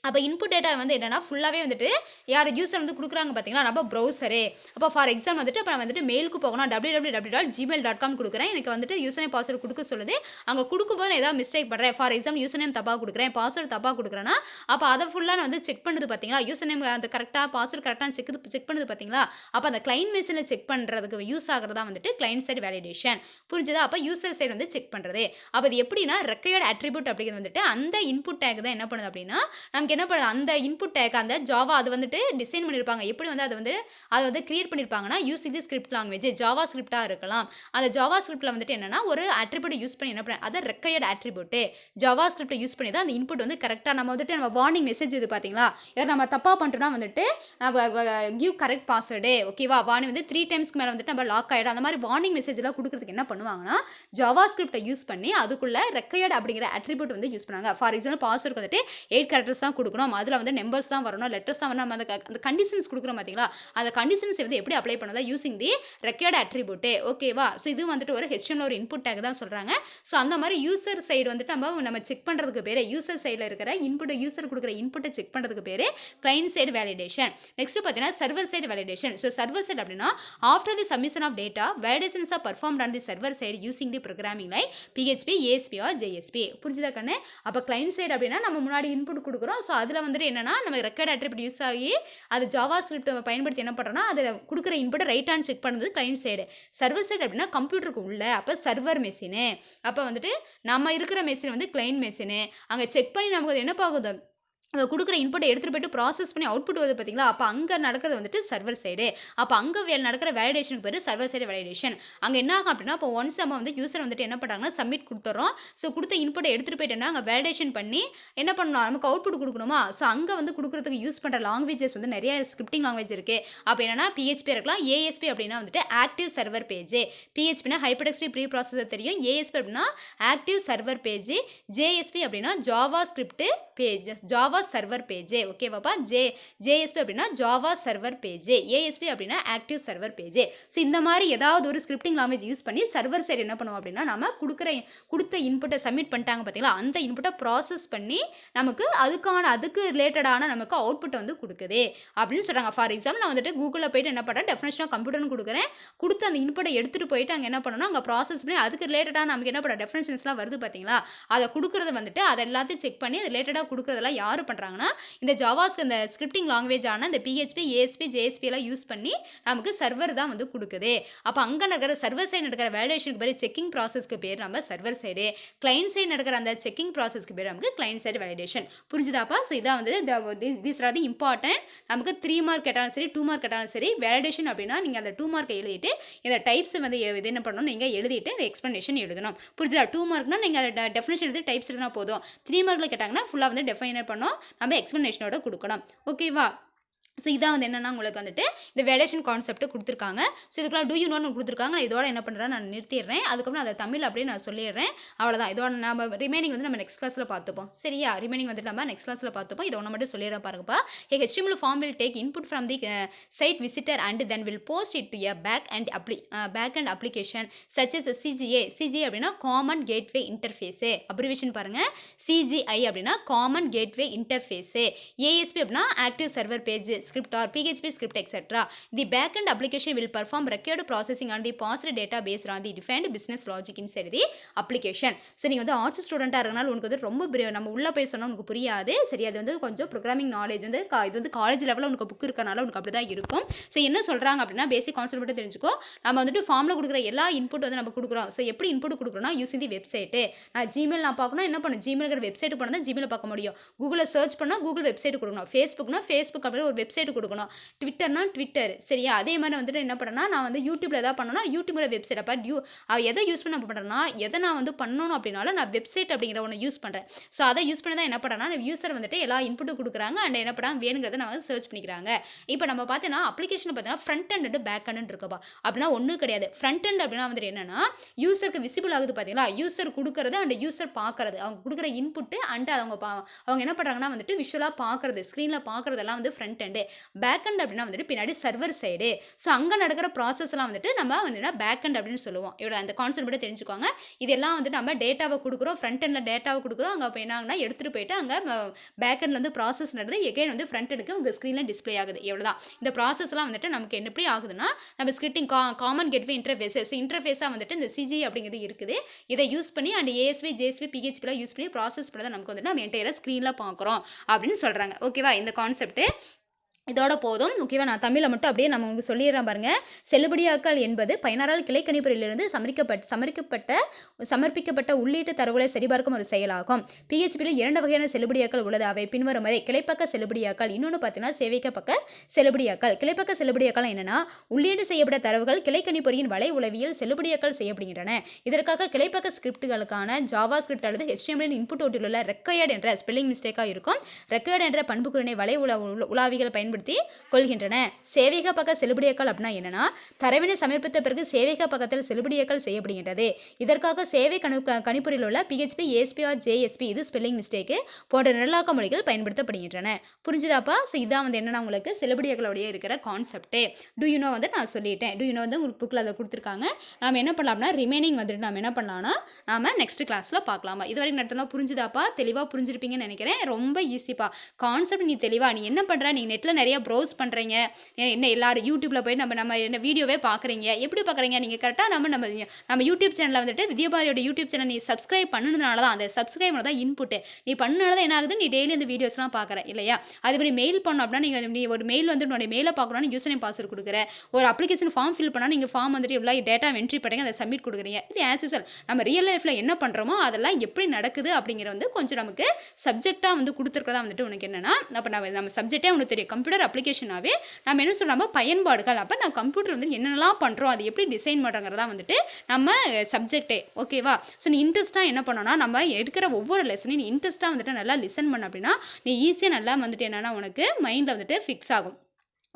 அப்போ இன்புட் டேட்டா வந்து என்னன்னா ஃபுல்லாகவே வந்துட்டு யார் யூசர் வந்து கொடுக்குறாங்க பார்த்தீங்களா, நம்ம ப்ரௌசரு. அப்போ ஃபார் எக்ஸாம்பிள் வந்துட்டு இப்போ நான் வந்துட்டு மெயிலுக்கு போகணும், www.gmail.com கொடுக்குறேன். எனக்கு வந்துட்டு யூசர் நேம் பாஸ்வேர்டு கொடுக்க சொல்லுது. அங்கே கொடுக்கும்போது நான் ஏதாவது மிஸ்டேக் பண்ணுறேன், ஃபார் எக்ஸாம்பிள் யூசர் நேம் தப்பாக கொடுக்குறேன், பாஸ்வேர்டு தப்பாக கொடுக்குறேன்னா, அப்போ அதை ஃபுல்லாக நான் வந்து செக் பண்ணுது பார்த்தீங்களா, யூசர் நேம் அந்த கரெக்டாக பாஸ்வேர்டு கரெக்டாக செக் பண்ணுது பார்த்தீங்களா. அப்போ அந்த கிளைண்ட் மெஷினில் செக் பண்ணுறதுக்கு யூஸ் ஆகிறதா வந்துட்டு கிளைண்ட் சைடு வேலிடேஷன். புரிஞ்சுதா? அப்போ யூசர் சைடு வந்து செக் பண்ணுறது. அப்போ இது எப்படின்னா ரெக்கையர்ட் அட்ரிபியூட் அப்படிங்கிறது வந்துட்டு அந்த இன்புட் டேக் தான் என்ன பண்ணுது அப்படின்னா, நமக்கு என்ன பண்ணுது அந்த இன்புட் டேக் அந்த ஜாவா அது வந்துட்டு டிசைன் பண்ணியிருப்பாங்க. எப்படி வந்து அதை வந்து கிரியேட் பண்ணியிருப்பாங்கன்னா using the script language Java ஸ்கிரிப்டாக இருக்கலாம். அந்த ஜாவா ஸ்கிரிப்டில் வந்துட்டு என்னன்னா ஒரு அட்ரிபியூட் யூஸ் பண்ணி என்ன பண்ண அதை ரெக்கையர்ட் அட்ரிபியூட் ஜாவா ஸ்கிரிப்டை யூஸ் பண்ணி தான் அந்த இன்புட் வந்து கரெக்டாக நம்ம வார்னிங் மெசேஜ் இது பார்த்தீங்களா, யார் நம்ம தப்பாக பண்ணிட்டோம்னா வந்துட்டு கிவ் கரெக்ட் பாஸ்வேர்டு ஓகேவா, வார்னிங் வந்து 3 டைம்ஸ்க்கு மேலே வந்துட்டு நம்ம லாக் ஆகிடும். அந்த மாதிரி வார்னிங் மெசேஜ் எல்லாம் கொடுக்குறதுக்கு என்ன பண்ணுவாங்கன்னா ஜாவா ஸ்கிரிப்டை யூஸ் பண்ணி அதுக்குள்ள ரெக்கையர்ட் அப்படிங்கிற அட்ரிபியூட் வந்து யூஸ் பண்ணாங்க. ஃபார் எக்ஸாம்பிள் பாஸ்வேர்டு வந்துட்டு 8 கேரக்டர்ஸ் தான் கொடுக்கணும், அதில் வந்து நம்பர்ஸ் தான் வரணும், லெட்டர்ஸ் தான் வரணும். அந்த கண்டிஷன்ஸ் கொடுக்குறோம் பார்த்தீங்களா, அந்த கண்டிஷன்ஸ் வந்து எப்படி அப்ளை பண்ணதா யூசிங் தி ரெக்கையர்ட் அட்ரிபியூட் ஓகேவா. ஸோ இது வந்துட்டு ஒரு HTML ஒரு இன்புட் டேக் தான் சொல்கிறாங்க. ஸோ அந்த மாதிரி யூசர் சைடு வந்துட்டு நம்ம செக் பண்ணுறதுக்கு பேர் யூசர் சைடில் இருக்கிற இன்புட்டை யூசர் கொடுக்குற இன்புட்டை செக் பண்ணுறதுக்கு பேர் கிளைண்ட் சைடு வேலிடேஷன். நெக்ஸ்ட் பார்த்தீங்கன்னா server side validation. So server side அப்படின்னா after the submission of data validations are performed on the server side using the programming like PHP, ASP or JSP. புரிஞ்சுதா கண்ணு? அப்போ client side அப்படின்னா நம்ம முன்னாடி input கொடுக்குறோம். So அதில் வந்துட்டு என்னன்னா நம்ம ரெக்கார்ட் அட்ரிபியூட் யூஸ் ஆகி அது ஜாவா ஸ்கிரிப்ட் பயன்படுத்தி என்ன பண்ணுறோன்னா அதில் கொடுக்குற இன்புட்டை ரைட் ஹேண்ட் செக் பண்ணுறது கிளைண்ட் சைடு. சர்வர் சைடு அப்படின்னா கம்ப்யூட்டருக்கு உள்ள அப்போ சர்வர் மெஷினு. அப்போ வந்துட்டு நம்ம இருக்கிற மெஷின் வந்து கிளைண்ட் மெஷினு. அங்கே செக் பண்ணி நமக்கு என்ன ஆகுது கொடுக்குற இன்புட்டை எடுத்துகிட்டு போய்ட்டு ப்ராசஸ் பண்ணி அவுட்புட் வருது பார்த்தீங்களா, அப்போ அங்கே நடக்கிறது வந்துட்டு சர்வர் சைடு. அப்போ அங்கே நடக்கிற வேலிடேஷனுக்கு பேர் சர்வர் சைடு வேலிடேஷன். அங்கே என்ன ஆகும் அப்படின்னா இப்போ ஒன்ஸ் நம்ம வந்து யூசர் வந்துட்டு என்ன பண்ணுறாங்கன்னா சப்மிட் கொடுத்துறோம். ஸோ கொடுத்த இன்புட்டை எடுத்துகிட்டு போயிட்டேன்னா அங்கே வேலிடேஷன் பண்ணி என்ன பண்ணணும், நமக்கு அவுட்புட் கொடுக்கணுமா. ஸோ அங்கே வந்து கொடுக்குறதுக்கு யூஸ் பண்ணுற லாங்குவேஜஸ் வந்து நிறைய ஸ்கிரிப்டிங் லாங்குவேஜ் இருக்குது. அப்போ என்னன்னா PHP இருக்கலாம், ASP அப்படின்னா வந்துட்டு ஆக்டிவ் சர்வர் பேஜ், PHPனா ஹைப்பர்டெக்ஸ்ட் ப்ரீ ப்ராசஸர் தெரியும், ASP அப்படின்னா ஆக்டிவ் சர்வர் பேஜ், JSP அப்படின்னா Java script page Java server page ஓகேவாப்பா. JSP அப்படின்னா ஜாவா சர்வர் பேஜ், ASP அப்படின்னா ஆக்டிவ் சர்வர் பேஜ். ஸோ இந்த மாதிரி ஏதாவது ஒரு ஸ்கிரிப்டிங் லாங்குவேஜ் யூஸ் பண்ணி சர்வர் சைடு என்ன பண்ணுவோம் அப்படின்னா நம்ம கொடுத்த இன்புட்டை சப்மிட் பண்ணிட்டாங்க பார்த்தீங்களா, அந்த இன்புட்டை ப்ராசஸ் பண்ணி நமக்கு அதுக்கு ரிலேட்டடான நமக்கு அவுட்புட்டை வந்து கொடுக்குது அப்படின்னு சொல்கிறாங்க. ஃபார் எக்ஸாம்பிள் நான் வந்துட்டு கூகுளில் போயிட்டு என்ன பண்ணுறேன் டெஃபினேஷன் ஆஃப் கம்ப்யூட்டர்னு கொடுக்குறேன், கொடுத்து அந்த இன்புட்டை எடுத்துகிட்டு போயிட்டு அங்கே என்ன பண்ணணும் அங்கே ப்ராசஸ் பண்ணி அதுக்கு ரிலேட்டடாக நமக்கு என்ன பண்ண டெஃபினேஷன்ஸ்லாம் வருது பார்த்தீங்களா, அதை கொடுக்குறது வந்துட்டு அதை எல்லாத்தையும் செக் பண்ணி அது ரிலேட்டடாக கொடுக்குறதெல்லாம் யார் பண்ணுறாங்கன்னா இந்த ஜாவாஸ் இந்த ஸ்கிரிப்டிங் லாங்குவேஜ் ஆன இந்த PHP, ASP, JSP எல்லாம் யூஸ் பண்ணி நமக்கு சர்வர் தான் வந்து கொடுக்குது. அப்போ அங்கே நடக்கிற சர்வர் சைடு நடக்கிற வேலிடேஷனுக்கு பேர் செக்கிங் ப்ராசஸ்க்கு பேர் நம்ம சர்வர் சைடு, கிளைண்ட் சைடு நடக்கிற அந்த செக்கிங் ப்ராசஸ்க்கு பேர் நமக்கு கிளைண்ட் சைடு வேலிடேஷன். புரிஞ்சுதாப்பா? ஸோ இதான் வந்து திஸ் ஆர் தி இம்பார்ட்டன்ட். நமக்கு 3 மார்க் கேட்டாலும் சரி 2 மார்க் கேட்டாலும் சரி வேலிடேஷன் அப்படின்னா நீங்கள் அந்த 2 மார்க்கை எழுதிட்டு இந்த டைப்ஸ் வந்து இது என்ன பண்ணணும் நீங்கள் எழுதிட்டு இந்த எக்ஸ்ப்ளனேஷன் எழுதணும். புரிஞ்சுதா? 2 மார்க்னா நீங்கள் டெஃபினேஷன் எழுதி டைப்ஸ் எழுதினா போதும். 3 மார்க்கில் கேட்டாங்கன்னா ஃபுல்லாக வந்து டெஃபைனர் பண்ணோம், நம்ம எக்ஸ்ப்ளனேஷனோட கொடுக்கணும் ஓகேவா. ஸோ இதான் வந்து என்னென்னா உங்களுக்கு வந்துட்டு இந்த வேலிடேஷன் கான்செப்ட் கொடுத்துருக்காங்க. ஸோ இதுக்கெல்லாம் டூ யூ நோன்னு கொடுத்துருக்காங்க. நான் இதோட என்ன பண்ணுறேன் நான் நிறுத்திடுறேன். அதுக்கப்புறம் அதை தமிழ் அப்படியே நான் சொல்லிடுறேன். அவ்வளோதான். இதோட நம்ம ரிமைனிங் வந்து நம்ம நெக்ஸ்ட் கிளாஸில் பார்த்துப்போம். சரியா? ரிமைனிங் வந்துட்டு நம்ம நெக்ஸ்ட் கிளாஸில் பார்த்துப்போம். இதை ஒன்று மட்டும் சொல்லிடுறேன் பாருங்கப்பா. HTML form will take input from the site visitor and then will post it to a back and application such as CGA அப்படின்னா காமன் கேட்வே இன்டர்ஃபேஸு அப்ரிவேஷன் பாருங்கள். CGI அப்படின்னா காமன் கேட்வே இன்டர்ஃபேஸு, ASP அப்படின்னா active server page script or PHP script etc. The backend application will perform required processing on the parsed data based on the defined business logic inside the application. So நீங்கள் வந்து arts ஸ்டூடெண்ட்டாக இருக்கனால உனக்கு வந்து ரொம்ப நம்ம உள்ளே போய் சொன்னால் உனக்கு புரியாது. சரி, அது வந்து கொஞ்சம் ப்ரோக்ராமிங் நாலேஜ் வந்து இது வந்து காலேஜ் லெவலில் உனக்கு புக் இருக்கனால உனக்கு அப்படி தான் இருக்கும். ஸோ என்ன சொல்கிறாங்க அப்படின்னா பேசிக் கான்செப்ட் மட்டும் தெரிஞ்சுக்கோ. நம்ம வந்துட்டு ஃபார்மில் கொடுக்குற எல்லா இன்புட் வந்து நம்ம கொடுக்குறோம். ஸோ எப்படி இன்புட் கொடுக்குறோம்னா யூஸிங் தி வெப்சைட்டு. நான் ஜிமெயில் நான் பார்க்கணும் என்ன பண்ணணும், ஜிமெயில் வெப்சைட் பண்ணால் தான் ஜிமெயில் பார்க்க முடியும். கூகுளில் சர்ச் பண்ணால் கூகுள் வெப்சைட் கொடுக்கணும். ஃபேஸ்புக் அப்படின்னு ஒரு வெப்சைட் கொடுக்கணும். ட்விட்டர்னா ட்விட்டர். சரியா? அதே மாதிரி வந்துட்டு என்ன பண்ணேன்னா நான் வந்து யூடியூப்ல எதாவது பண்ணணும்னா யூடியூப்ல வெப்சைட். அப்போ எதை யூஸ் பண்ண பண்ணுறேன்னா எதை நான் வந்து பண்ணணும் அப்படின்னாலும் நான் வெப்சைட் அப்படிங்கிற ஒன்று யூஸ் பண்ணுறேன். ஸோ அதை யூஸ் பண்ணி தான் என்ன பண்ணுறேன்னா யூசர் வந்துட்டு எல்லா இன்புட்டும் கொடுக்குறாங்க அண்ட் என்ன பண்ணாங்க வேணுங்கிறத நான் வந்து சர்ச் பண்ணிக்கிறாங்க. இப்போ நம்ம பார்த்தீங்கன்னா அப்ளிகேஷன் பார்த்தீங்கன்னா ஃப்ரண்ட் அண்ட் பேக் அண்ட் இருக்குப்பா. அப்படின்னா ஒன்றும் கிடையாது. ஃப்ரண்ட் அண்ட் அப்படின்னா வந்துட்டு என்னன்னா யூசருக்கு விசிபிள் ஆகுது பார்த்தீங்களா, யூசர் கொடுக்குறது அண்ட் யூசர் பார்க்கறது, அவங்க கொடுக்குற இன்புட்டு அண்ட் அவங்க என்ன பண்ணுறாங்கன்னா வந்துட்டு விஷுவலாக பார்க்குறது, ஸ்க்ரீனில் பார்க்குறதெல்லாம் வந்து ஃப்ரண்ட் அண்டு. பேக் அண்ட் அப்படின்னா வந்துட்டு பின்னாடி சர்வர் சைடு. ஸோ அங்கே நடக்கிற ப்ராசஸ்லாம் வந்துட்டு நம்ம வந்துட்டு பேக் அண்ட் அப்படின்னு சொல்லுவோம். இவ்வளோ அந்த கான்செப்ட் மட்டும் தெரிஞ்சுக்கோங்க. இதெல்லாம் வந்துட்டு நம்ம டேட்டாவை கொடுக்குறோம், ஃப்ரண்ட் எண்டில் டேட்டாவை கொடுக்குறோம். அங்கே இப்போ என்ன ஆகுனா எடுத்துகிட்டு போயிட்டு அங்கே பேக் எண்டில் வந்து ப்ராசஸ் நடந்து எகைன் வந்து ஃப்ரண்ட் எண்டுக்கு உங்கள் ஸ்க்ரீனில் டிஸ்பிளே ஆகுது. எவ்வளோதான். இந்த ப்ராசஸ்லாம் வந்துட்டு நமக்கு எப்படி ஆகுதுன்னா நம்ம scripting common gateway interface. So இன்டர்ஃபேஸாக வந்துட்டு இந்த சிஜி அப்படிங்கிறது இருக்குது. இதை யூஸ் பண்ணி அண்ட் ஏஎஸ்பி ஜேஎஸ்பி பிஹெச்பிலாம் யூஸ் பண்ணி ப்ராசஸ் பண்ணி தான் நமக்கு வந்துட்டு நம்ம என்டையராக ஸ்க்ரீனில் பார்க்குறோம் அப்படின்னு சொல்கிறாங்க. ஓகேவா, இந்த கான்செப்ட்டு இதோட போதும். ஓகேவா, நான் தமிழில் மட்டும் அப்படியே நம்ம உங்களுக்கு சொல்லிடுறேன் பாருங்கள். செல்லுபடியாக்கல் என்பது பயனரால் கிளைக்கணிப்பொறியிலிருந்து சமர்ப்பிக்கப்பட்ட உள்ளீட்டு தரவுகளை சரிபார்க்கும் ஒரு செயலாகும். பிஹெச்பியில் 2 வகையான செல்லுபடியாக்கல் உள்ளது. அவை பின்வருமாறு: கிளைப்பக்க செல்லுபடியாக்கல், இன்னொன்று பார்த்தீங்கன்னா சேவைக்க பக்க செல்லுபடியாக்கல். கிளைப்பக்க செல்லுபடியாக்கல் என்னன்னா, உள்ளீடு செய்யப்பட்ட தரவுகள் கிளைக்கணிப்பொறியின் வலை உளவியல் செல்லுபடியாக்கல் செய்யப்படுகின்றன. இதற்காக கிளைப்பக்க ஸ்கிரிப்டுகளுக்கான ஜாவா ஸ்கிரிப்ட் அல்லது HTML இன்புட் ஓட்டில் உள்ள ரெக்கையர்ட் என்ற ஸ்பெல்லிங் மிஸ்டேக்காக இருக்கும் ரெக்கையர்ட் என்ற பண்புக்குறினை வலை உலாவிகள் பயன்படுத்தி கொள்கின்றன. சேவையக பக்க செல்லுபடியாக்கல் அப்படின்னா என்னன்னா, தரவினை சமர்ப்பித்த பிறகு சேவையக பக்கத்தில் செல்லுபடியாக்கல் செய்யப்படுகின்றது. இதற்காக சேவை கணிப்பொறியில் உள்ள PHP, ASP or JSP இது ஸ்பெல்லிங் மிஸ்டேக்கு போன்ற நிரலாக்க மொழிகள் பயன்படுத்தப்படுகின்றன. புரிஞ்சுதாப்பா? ஸோ இதான் வந்து என்னன்னா உங்களுக்கு செல்லுபடியாக்கலோடைய இருக்கிற கான்செப்டே. டு யூ நோ வந்து நான் சொல்லிட்டேன். டு யூ நோ வந்து உங்களுக்கு புக்கில் அதை கொடுத்துருக்காங்க. நாம் என்ன பண்ணலாம்னா ரிமைனிங் வந்துட்டு நம்ம என்ன பண்ணலாம்னா நாம நெக்ஸ்ட் கிளாஸில் பார்க்கலாமா. இது வரைக்கும் நடத்தினா புரிஞ்சுதாப்பா? தெளிவாக புரிஞ்சிருப்பீங்கன்னு நினைக்கிறேன். ரொம்ப ஈஸிப்பா கான்செப்ட். நீ தெளிவாக நீ என்ன பண்ணுற, நீ நெட்டில் நிறைய ப்ரௌஸ் பண்ணுறீங்க, என்ன எல்லாரும் யூடியூப்பில் போய் நம்ம என்ன வீடியோவே பார்க்குறீங்க. எப்படி பார்க்குறீங்க நீங்கள் கரெக்டாக நம்ம யூடியூப் சேனலில் வந்துட்டு வித்யாபாரதியோட யூடியூப் சேனல் நீ சப்ஸ்கிரைப் பண்ணதுனால தான், அந்த சப்ஸ்கிரைப் தான் இன்புட்டு. நீ பண்ணனால தான் என்ன ஆகுது, நீ டெய்லி அந்த வீடியோஸ்லாம் பார்க்குற இல்லையா. அதுமாதிரி மெயில் பண்ணோம் அப்படின்னா நீ ஒரு மெயில் வந்து உன்னோட மெயிலை பார்க்கணும்னா யூசர் நேம் பாஸ்வேர்ட் கொடுக்குற. ஒரு அப்ளிகேஷன் ஃபார்ம் ஃபில் பண்ணால் நீங்கள் ஃபார்ம் வந்துட்டு இவ்வளோ டேட்டா என்ட்ரி பண்ணுறீங்க, அதை சப்மிட் கொடுக்குறீங்க. இது ஆஸ் யூஸ்வல் நம்ம ரியல் லைஃப்பில் என்ன பண்ணுறோமோ அதெல்லாம் எப்படி நடக்குது அப்படிங்கிற வந்து கொஞ்சம் நமக்கு சப்ஜெக்டாக வந்து கொடுத்துருக்கதா வந்துட்டு உனக்கு என்னென்னா, அப்போ நம்ம சப்ஜெக்டே உனக்கு தெரியும். கம்ப்யூட்டர் அப்ளிகேஷனாகவே நம்ம என்ன சொல்கிறோம், பயன்பாடுகள். அப்போ நம்ம கம்ப்யூட்டர் வந்து என்னென்னலாம் பண்ணுறோம், அது எப்படி டிசைன் பண்ணுறோங்கிறதா வந்துட்டு நம்ம சப்ஜெக்டே. ஓகேவா? ஸோ நீ இன்ட்ரெஸ்ட்டாக என்ன பண்ணோன்னா, நம்ம எடுக்கிற ஒவ்வொரு லெசனையும் நீ இன்ட்ரெஸ்ட்டாக வந்துட்டு நல்லா லிசன் பண்ண அப்படின்னா நீ ஈஸியாக நல்லா வந்துட்டு என்னென்னா உனக்கு மைண்டில் வந்துட்டு ஃபிக்ஸ் ஆகும்.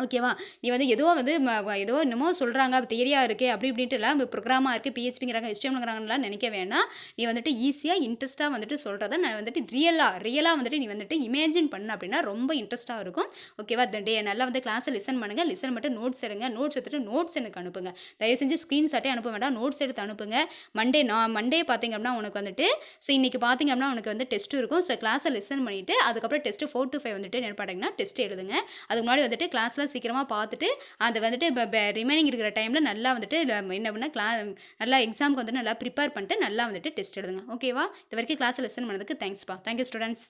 ஓகேவா? நீ வந்து ஏதோ வந்து ஏதோ என்னமோ சொல்கிறாங்க, தியரியாக இருக்குது அப்படி இப்படின்ட்டு இல்லை, ப்ரோக்ராமாக இருக்குது, PHPங்கிறாங்க, HTMLங்கிறாங்கலாம் நினைக்க வேணாம். நீ வந்துட்டு ஈஸியாக இன்ட்ரெஸ்ட்டாக வந்துட்டு சொல்கிறத நான் வந்துட்டு ரியலாக வந்துட்டு நீ வந்துட்டு இமேஜின் பண்ண அப்படின்னா ரொம்ப இன்ட்ரெஸ்ட்டாக இருக்கும். ஓகேவா? நல்லா வந்து கிளாஸை லிசன் பண்ணுங்கள். லிசன் மட்டும் நோட்ஸ் எடுங்க. நோட்ஸ் எடுத்துகிட்டு நோட்ஸ் எனக்கு அனுப்புங்க. தயவு செஞ்சு ஸ்க்ரீன்ஷாட்டே அனுப்ப வேண்டாம், நோட்ஸ் எடுத்து அனுப்புங்க. மண்டே பார்த்திங்க அப்படின்னா உனக்கு வந்துட்டு இன்றைக்கி பார்த்திங்க அப்படின்னா உனக்கு வந்து டெஸ்ட்டு இருக்கும். ஸோ கிளாஸை லிசன் பண்ணிவிட்டு அதுக்கப்புறம் டெஸ்ட்டு 4 to 5 வந்துட்டு என்ன பார்த்தீங்கன்னா டெஸ்ட் எழுதுங்க. அதுக்கு முன்னாடி வந்துட்டு கிளாஸில் சீக்கிரமாக பார்த்துட்டு அதை வந்துட்டு இப்போ ரிமைனிங் இருக்கிற டைமில் நல்லா வந்துட்டு என்ன பண்ணால் நல்லா எக்ஸாமுக்கு வந்துட்டு நல்லா ப்ரிப்பேர் பண்ணிட்டு நல்லா வந்துட்டு டெஸ்ட் எழுதுங்க. ஓகேவா? இது வரைக்கும் கிளாஸில் லெசன் பண்ணதுக்கு தேங்க்ஸ்ப்பா. Thank you students.